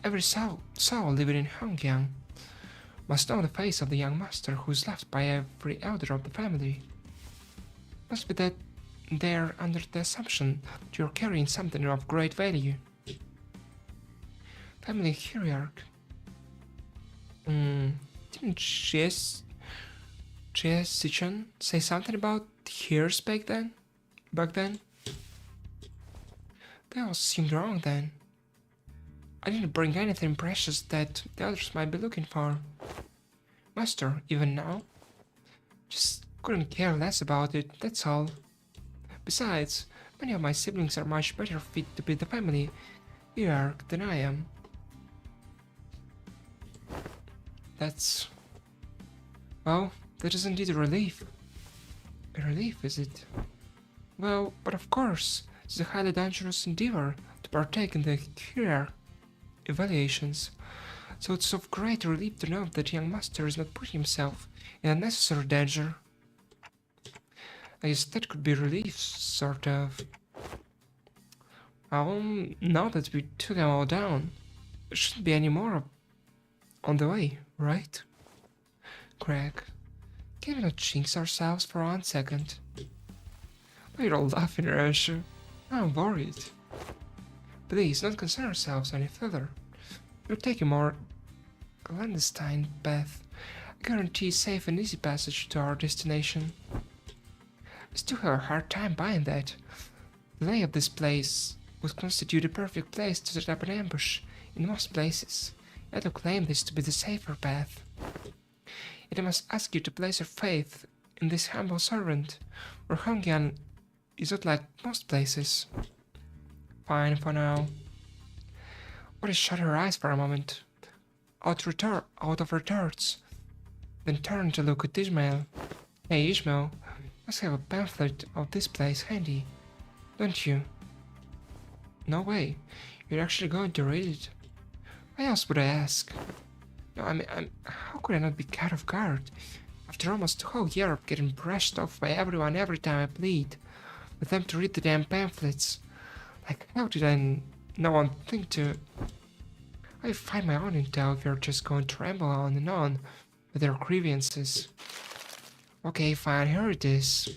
Every soul living in Hongyang must know the face of the young master who is loved by every elder of the family. Must be that they're under the assumption that you're carrying something of great value. Family hierarchy. Didn't Sichan say something about hairs back then? That all seemed wrong then. I didn't bring anything precious that the others might be looking for. Master, even now? Just couldn't care less about it, that's all. Besides, many of my siblings are much better fit to be the family hierarch than I am. Well, that is indeed a relief. A relief, is it? Well, but of course, it's a highly dangerous endeavor to partake in the hierarch evaluations, so it's of great relief to know that young master is not putting himself in unnecessary danger. I guess that could be relief, sort of. Well, now that we took them all down, there shouldn't be any more on the way, right? Craig, can we not jinx ourselves for 1 second? Why you're all laughing, Rasha? I'm worried. Please, don't concern ourselves any further. We're taking more clandestine path. I guarantee safe and easy passage to our destination. I still have a hard time buying that. The lay of this place would constitute a perfect place to set up an ambush in most places. Yet I claim this to be the safer path. Yet I must ask you to place your faith in this humble servant, where Hongyan is not like most places. Fine for now. Otis shut her eyes for a moment, out of her thoughts, then turned to look at Ishmael. Hey Ishmael, you must have a pamphlet of this place handy, don't you? No way, you're actually going to read it. Why else would I ask? No, how could I not be caught off guard? After almost the whole year of getting brushed off by everyone every time I plead with them to read the damn pamphlets. Like, how did no one think to... I find my own intel if you're just going to ramble on and on with your grievances. Okay, fine, here it is.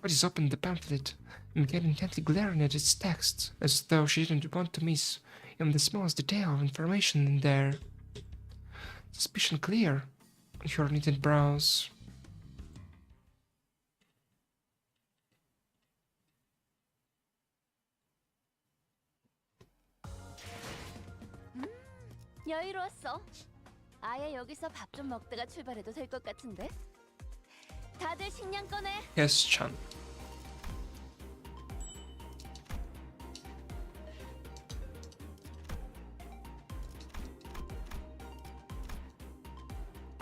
Otis opened the pamphlet and began intently glaring at its text, as though she didn't want to miss even the smallest detail of information in there. Suspicion clear on her knitted brows. 여유로웠어. 아예 여기서 밥 좀 먹다가 출발해도 될 것 같은데. 다들 식량 꺼내. Yes, Chan.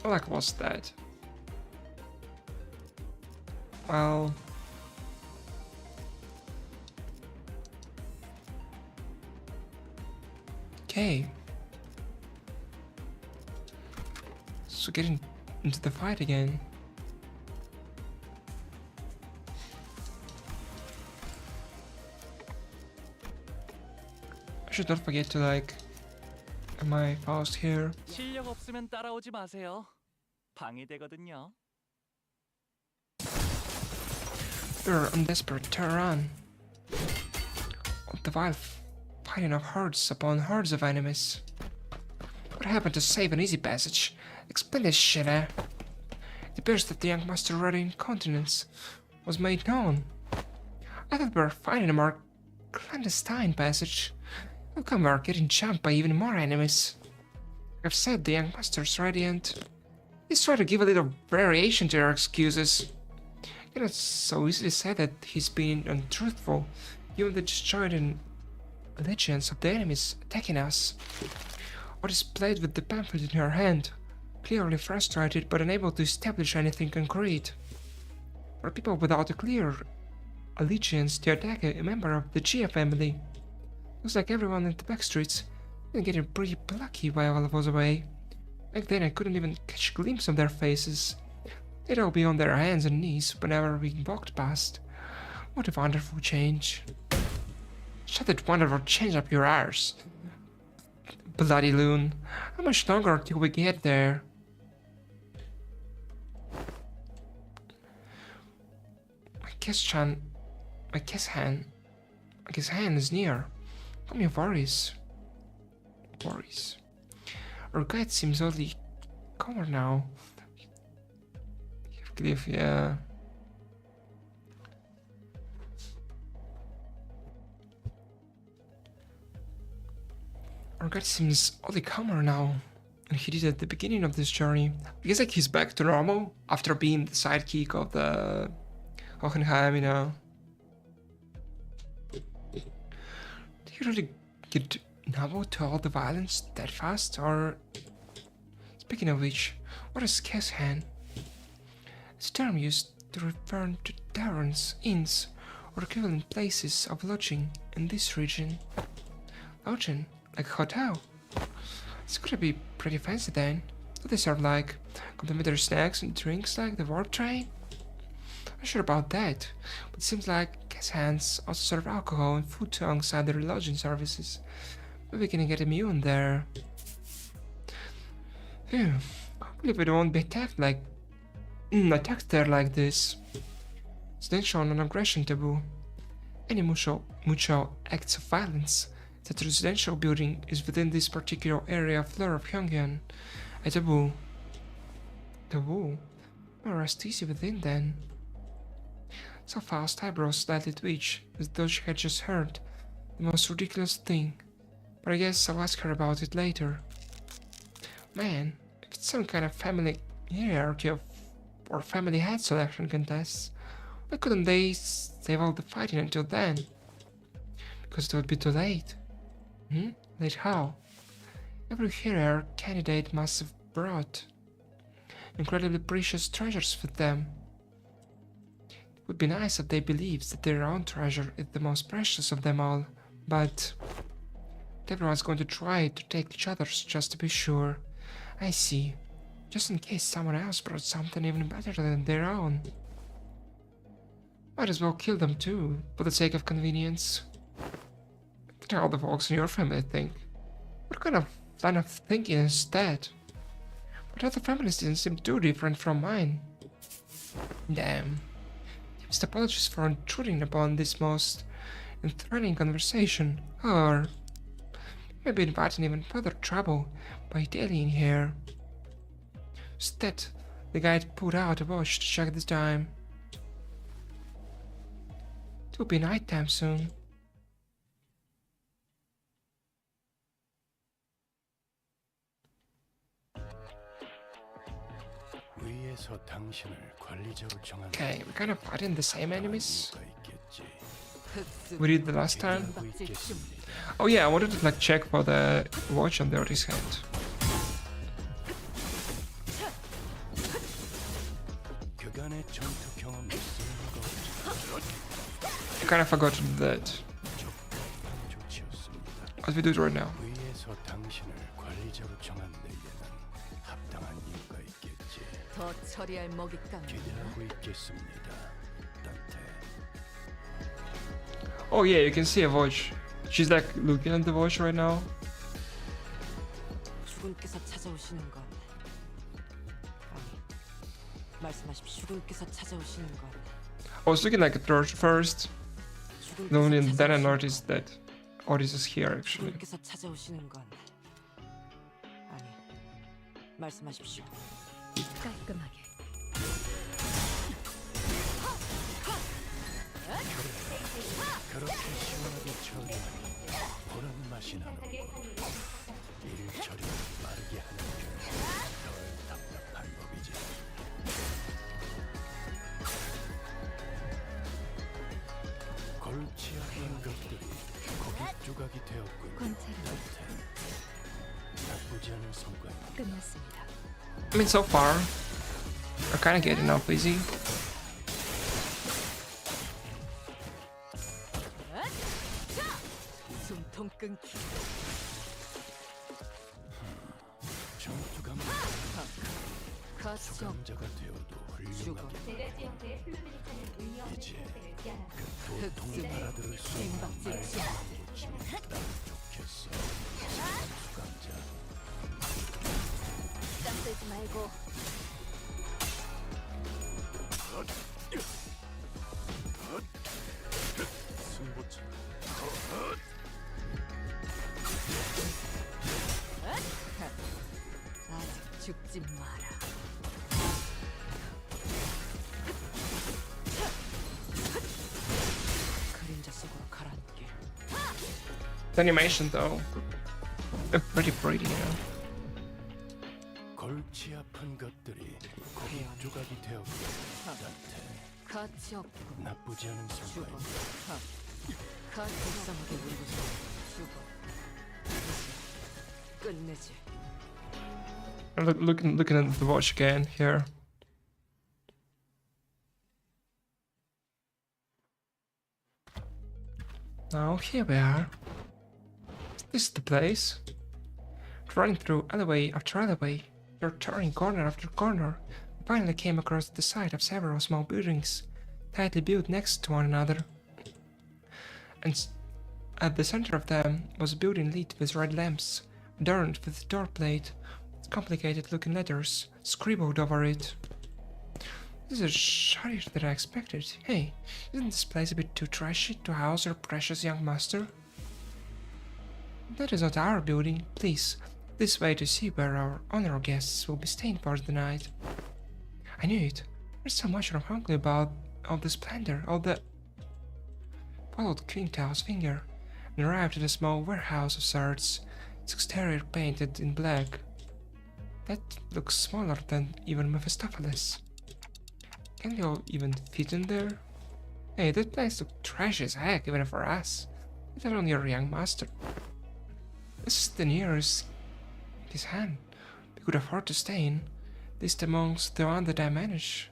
Like, what's that? Well... Okay. So getting into the fight again. I should not forget to like my faust here. 실력 없으면 따라오지 마세요. 방해되거든요. We're on desperate terrain. All the while fighting off herds upon herds of enemies. What happened to save an easy passage? Explain this shit, eh? It appears that the young master already incontinence was made known. I thought we were finding a more clandestine passage. How come we are getting jumped by even more enemies? Like I've said, the young master's radiant. Please try to give a little variation to your excuses. You cannot so easily say that he's being untruthful, given the disjointed allegiance of the enemies attacking us. Or displayed with the pamphlet in her hand, clearly frustrated but unable to establish anything concrete. For people without a clear allegiance to attack a member of the Gia family. Looks like everyone in the back streets been getting pretty plucky while I was away. Back then I couldn't even catch a glimpse of their faces. They'd all be on their hands and knees whenever we walked past. What a wonderful change. Shut that wonderful change up your arse. Bloody loon. How much longer till we get there? I guess Han is near. How many worries? Our guide seems oddly calmer now. Cliff, yeah. Our guide seems oddly calmer now than he did at the beginning of this journey. I guess like he's back to normal after being the sidekick of the Hohenheim, you know. Did he really get numb to all the violence that fast? Or, speaking of which, what is Keshan? It's a term used to refer to taverns, inns, or equivalent places of lodging in this region. Lodging? Like a hotel? It's gonna be pretty fancy then. Do they serve like complimentary snacks and drinks like the warp train? I'm not sure about that, but it seems like Keshans also serve alcohol and food alongside their lodging services. Maybe we can get a meal in there. Phew, I believe we won't be attacked there like this. It's then shown an aggression taboo. Any mutual acts of violence that the residential building is within this particular area of flora of Pyongyang. A taboo. Taboo? Well, rest easy within then. So fast, eyebrows slightly twitch, as though she had just heard the most ridiculous thing. But I guess I'll ask her about it later. Man, if it's some kind of family hierarchy or family head selection contests, why couldn't they save all the fighting until then? Because it would be too late. Late how? Every hero candidate must have brought incredibly precious treasures with them. It would be nice if they believed that their own treasure is the most precious of them all, but everyone's going to try to take each other's just to be sure. I see. Just in case someone else brought something even better than their own. Might as well kill them too, for the sake of convenience. What do all the folks in your family think? What kind of line of thinking is that? But other families didn't seem too different from mine. Damn. Deepest apologies for intruding upon this most enthroned conversation. Or maybe inviting even further trouble by dallying here. Instead, the guide pulled out a watch to check the time. It will be night time soon. 위에서 당신을 관리자로 정한 Okay, we're kind of fighting the same enemies 이유가 있겠지. we did the last time. 알고 있겠습니다. Oh yeah, I wanted to check for the watch on the artist's hand. kind of forgot to do that. 적합한 조치였습니다. But we do it right now. 위에서 당신을 관리자로 정한 데에는 합당한 이유가 있겠지. 더 처리할 먹잇감. 기대하고 있겠습니다. 단테. Oh yeah, you can see a watch. She's like looking at the watch right now. 주군께서 찾아오시는 건 아니 말씀하십시오. 주군께서 찾아오시는 건 I was looking like a torch first. 주군께서 Only then I 찾아오시는 noticed 건 that Otis is here actually. 주군께서 찾아오시는 건 아니 말씀하십시오. 깔끔하게. 그렇게 시원하게 처리하니 보는 맛이 나는군. 일 처리를 빠르게 하는 게덜 답답한 법이지. 골치 아픈 것들이 고깃 조각이 되었군. 관찰은 나쁘지 않은 성과입니다. 끝났습니다. I mean, so far, I kind of getting up easy. 숨통 끊기. 전투감 가시죠. 수감자가 되어도 훌륭하게 이제 그 도통 알아들을 수 없는 말만 붙이면 딱 좋겠어. 수감자 땀 빼지 말고 승부처 아직 죽지 마라. 그림자 속으로 가라앉게. The animation though, pretty pretty, you know. 골치 아픈 것들이 고깃 조각이 되었고 단테 가치 없고 나쁘지 않은 죽어. 성과입니다. 가치 불쌍하게 울고 죽어. 끝내지. Looking at the watch again here. Now here we are. This is the place. Running through alleyway after alleyway, you're turning corner after corner. Finally came across the site of several small buildings, tightly built next to one another. And at the center of them was a building lit with red lamps, adorned with door plate, with complicated-looking letters scribbled over it. This is shinier than I expected. Hey, isn't this place a bit too trashy to house our precious young master? That is not our building. Please, this way to see where our honored guests will be staying for the night. I knew it. There's so much I'm hungry about all the splendor, all the... Followed Quintal's finger and arrived at a small warehouse of sorts, its exterior painted in black. That looks smaller than even Mephistopheles. Can we all even fit in there? Hey, that place looks trashy as heck even for us. Let alone your young master. This is the nearest his hand we could afford to stay in, least amongst the one that I manage.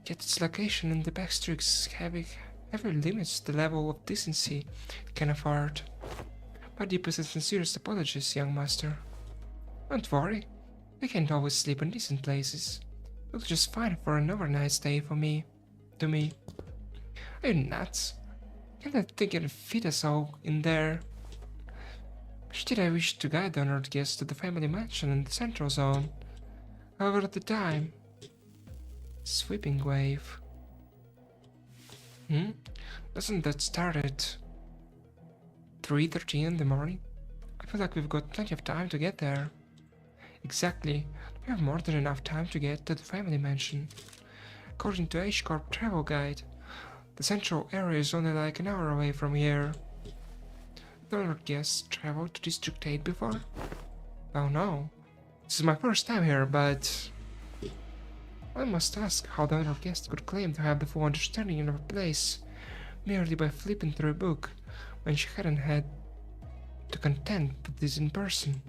Yet its location in the back streets heavily limits the level of decency it can afford. My deepest and sincerest apologies, young master. Don't worry, we can't always sleep in decent places. It looks just fine for an overnight stay for me. To me. Are you nuts? Can't I think it'd fit us all in there? Much did I wish to guide the honored guests to the family mansion in the central zone. However, at the time... Sweeping wave. Doesn't that start at 3:13 in the morning? I feel like we've got plenty of time to get there. Exactly. We have more than enough time to get to the family mansion. According to H-Corp travel guide, the central area is only like an hour away from here. The honored guests traveled to District 8 before? Oh no. This is my first time here, but... I must ask how the honored guest could claim to have the full understanding of a place merely by flipping through a book when she hadn't had to contend with this in person.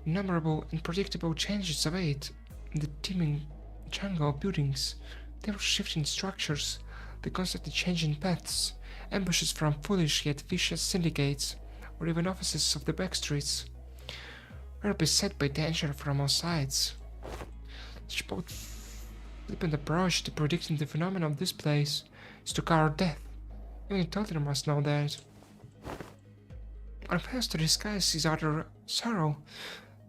Innumerable and predictable changes await in the teeming jungle of buildings. They were shifting structures, the constantly changing paths, ambushes from foolish yet vicious syndicates, or even offices of the backstreets. We are beset by danger from all sides. Such both flippant approach to predicting the phenomena of this place is to cover death. Even a toddler must know that. One fails to disguise his utter sorrow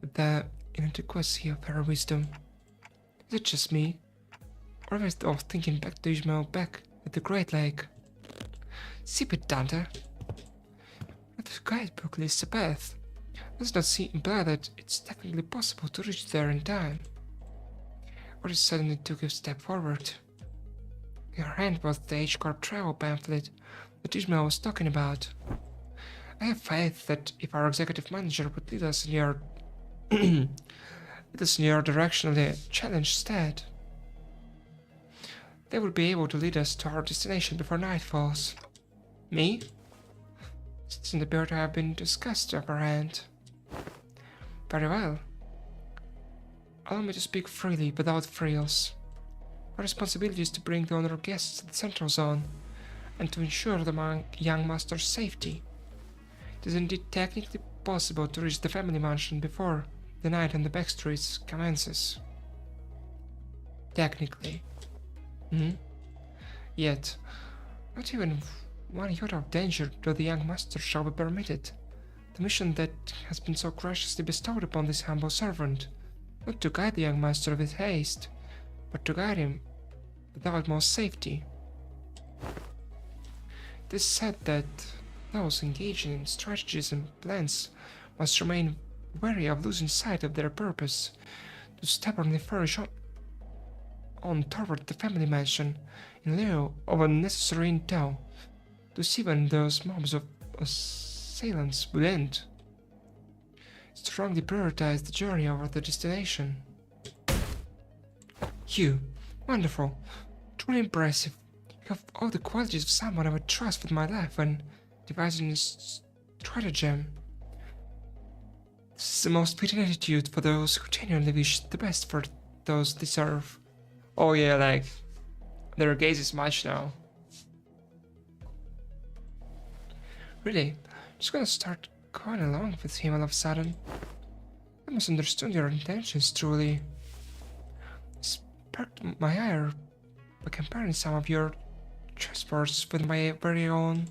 with the inadequacy of her wisdom. Is it just me? Or was I thinking back to Ishmael back at the Great Lake? Sip it, Dante. But the guidebook lists a path. Does not seem imply that it's technically possible to reach there in time. Or suddenly took a step forward. In her hand was the H-Corp travel pamphlet that Ishmael was talking about. I have faith that if our executive manager would lead us in your lead us in your direction of the challenge instead, they would be able to lead us to our destination before night falls. Me? This doesn't appear to have been discussed beforehand. Very well. Allow me to speak freely, without frills. Our responsibility is to bring the honored guests to the Central Zone, and to ensure the young master's safety. It is indeed technically possible to reach the family mansion before the night on the backstreets commences. Technically. Yet, not even one iota of danger to the young master shall be permitted. The mission that has been so graciously bestowed upon this humble servant, not to guide the young master with haste, but to guide him with the utmost safety. It is said that those engaging in strategies and plans must remain wary of losing sight of their purpose, to stubbornly flourish on toward the family mansion in lieu of unnecessary intel, to see when those mobs of assailants will end. Strongly prioritize the journey over the destination. You, wonderful, truly impressive. You have all the qualities of someone I would trust with my life when devising a stratagem. This is the most fitting attitude for those who genuinely wish the best for those they serve. Oh yeah, like, their gaze is matched now. Really, just gonna start going along with him all of a sudden. I misunderstood your intentions truly. Sparked my ire by comparing some of your transports with my very own.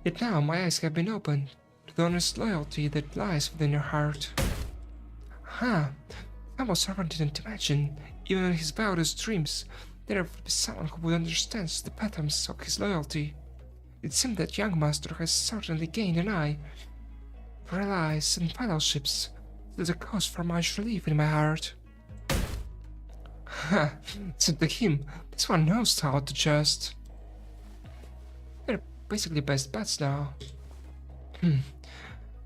Yet now my eyes have been opened to the honest loyalty that lies within your heart. Huh, humble servant didn't imagine, even in his wildest dreams, there would be someone who would understand the patterns of his loyalty. It seemed that young master has certainly gained an eye for allies and fellowships. There's a cause for much relief in my heart. Ha! Said to him, this one knows how to just. They're basically best buds now. I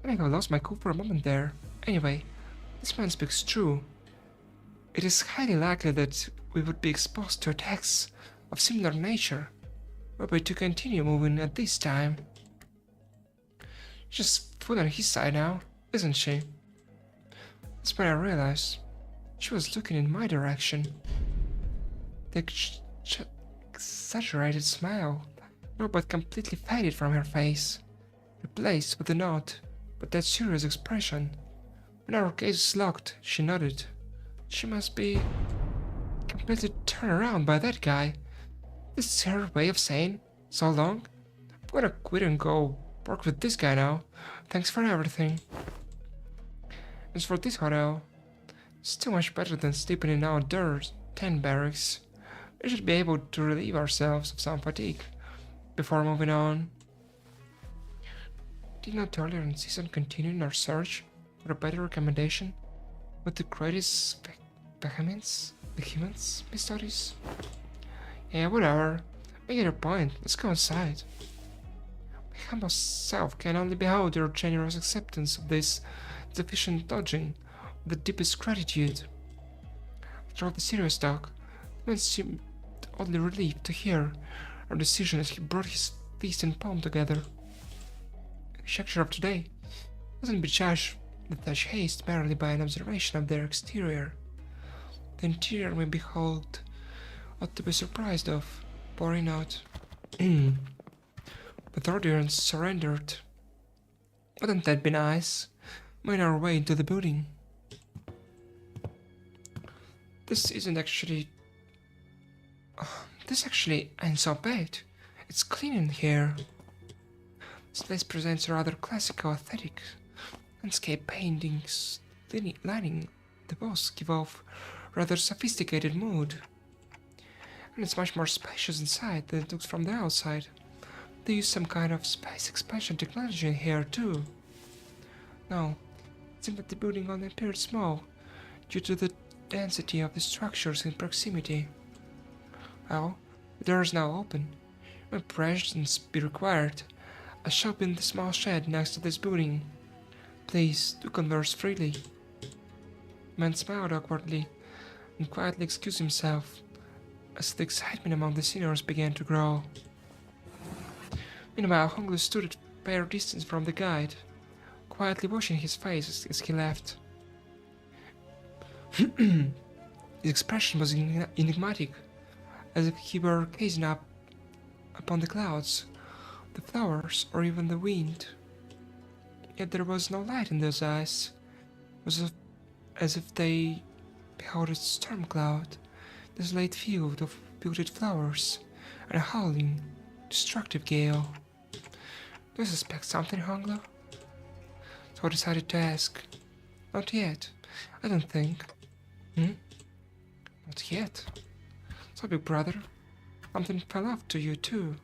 think I lost my cool for a moment there. Anyway, this man speaks true. It is highly likely that we would be exposed to attacks of similar nature, were we to continue moving at this time. She's just full on his side now, isn't she? That's when I realized she was looking in my direction. The exaggerated smile, but completely faded from her face, replaced with a nod, but that serious expression. When our gazes locked, she nodded. She must be completely turned around by that guy. This is her way of saying, so long. I'm gonna quit and go work with this guy now. Thanks for everything. As for this hotel, it's too much better than sleeping in outdoors tent barracks. We should be able to relieve ourselves of some fatigue before moving on. Did not earlier in season continue in our search for a better recommendation with the greatest vehemence, mysteries? Yeah, whatever. We get your point. Let's go inside. My humble self can only behold your generous acceptance of this deficient dodging with the deepest gratitude. After all the serious talk, the man seemed oddly relieved to hear our decision as he brought his fist and palm together. The structure of today doesn't be judged with such haste merely by an observation of their exterior. The interior may behold What to be surprised of? Pouring out. But the audience surrendered. Wouldn't that be nice? Made our way into the building. This isn't actually... this actually ain't so bad. It's clean in here. This place presents a rather classical aesthetic. Landscape paintings lining the walls give off rather sophisticated mood. And it's much more spacious inside than it looks from the outside. They use some kind of space expansion technology in here too. No, it seemed that the building only appeared small due to the density of the structures in proximity. Well, the door is now open. May presence be required. A shop in the small shed next to this building. Please, do converse freely. The man smiled awkwardly and quietly excused himself as the excitement among the seniors began to grow. Meanwhile, Honglu stood at a fair distance from the guide, quietly washing his face as he left. His expression was enigmatic, as if he were gazing up upon the clouds, the flowers, or even the wind. Yet there was no light in those eyes. It was as if they beheld a storm cloud, desolate field of wilted flowers, and a howling, destructive gale. Do you suspect something, Honglo? So I decided to ask. Not yet, I don't think. Not yet. So, big brother, something fell off to you too.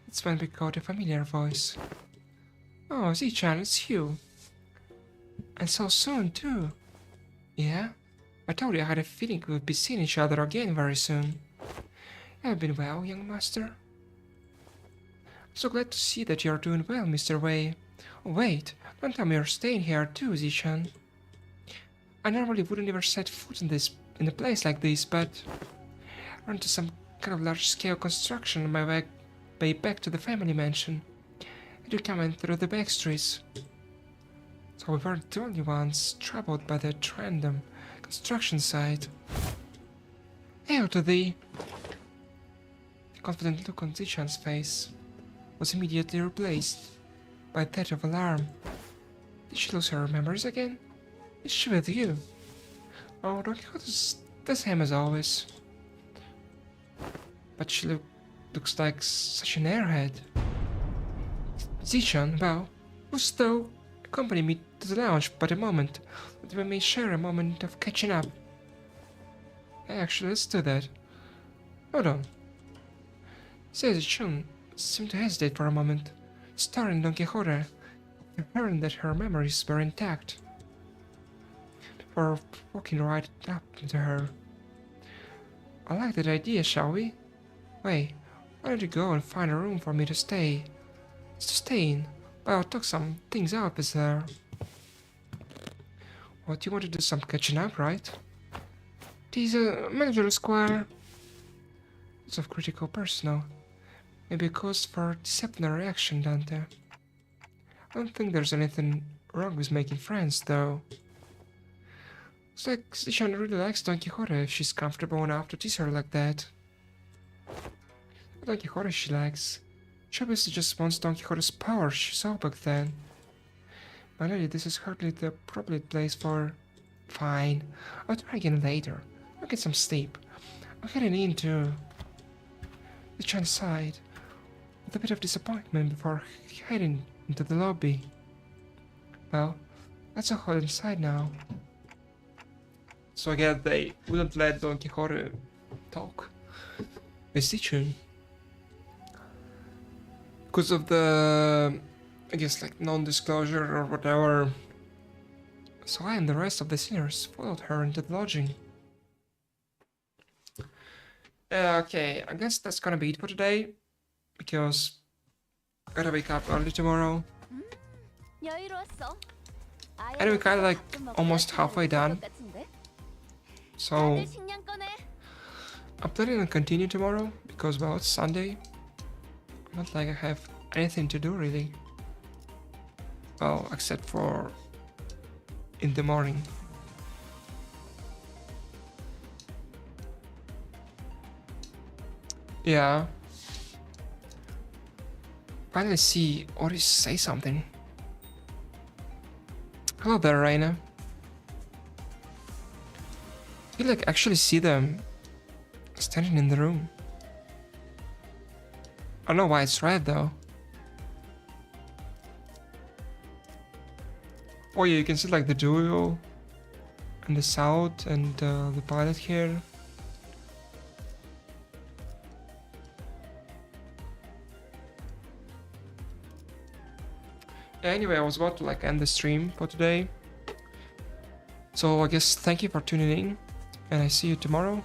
That's when we caught a familiar voice. Oh, Z-chan, it's you. And so soon too. Yeah? I told you I had a feeling we would be seeing each other again very soon. You have been well, young master? So glad to see that you are doing well, Mr. Wei. Oh, wait, don't tell me you're staying here too, Z-chan. I normally wouldn't ever set foot in a place like this, but I ran into some kind of large-scale construction on my way back to the family mansion. I do come in through the back streets. So we weren't the only ones troubled by that random construction site. Hail to thee! The confident look on Zichan's face was immediately replaced by that of alarm. Did she lose her memories again? Is she with you? Oh, Don Quixote's the same as always. But she looks like such an airhead. Zichan, well, who's though accompany me to the lounge but a moment, that we may share a moment of catching up. Actually, let's do that. Hold on. Says Chun seemed to hesitate for a moment, staring Don Quixote, preparing that her memories were intact, before walking right up to her. I like that idea, shall we? Wait, why don't you go and find a room for me to stay? It's to stay in, but I'll talk some things out with her. What, you want to do some catching up, right? Tis a manager square. It's of critical personnel. Maybe a cause for disciplinary action, Dante. I don't think there's anything wrong with making friends, though. Looks like Zichan really likes Don Quixote if she's comfortable enough to tease her like that. What Don Quixote she likes? She obviously just wants Don Quixote's power she saw back then. My lady, this is hardly the appropriate place for... Fine, I'll try again later. I'll get some sleep. I'm heading in too. Zichan sighed, with a bit of disappointment before heading into the lobby. Well, let's all head inside now. So I guess they wouldn't let Don Quixote talk with Zichan. Because of the, I guess, like non-disclosure or whatever. So I and the rest of the seniors followed her into the lodging. Okay, I guess that's gonna be it for today, because I gotta wake up early tomorrow. And we're kinda like almost halfway done. So I'm planning to continue tomorrow, because well, it's Sunday. Not like I have anything to do really. Well, except for in the morning. Yeah. Finally see Oris say something. Hello there, Raina. You like actually see them standing in the room. I don't know why it's red though. Oh yeah, you can see like the duo and the south and the pilot here. Anyway, I was about to like end the stream for today. So I guess thank you for tuning in and I see you tomorrow.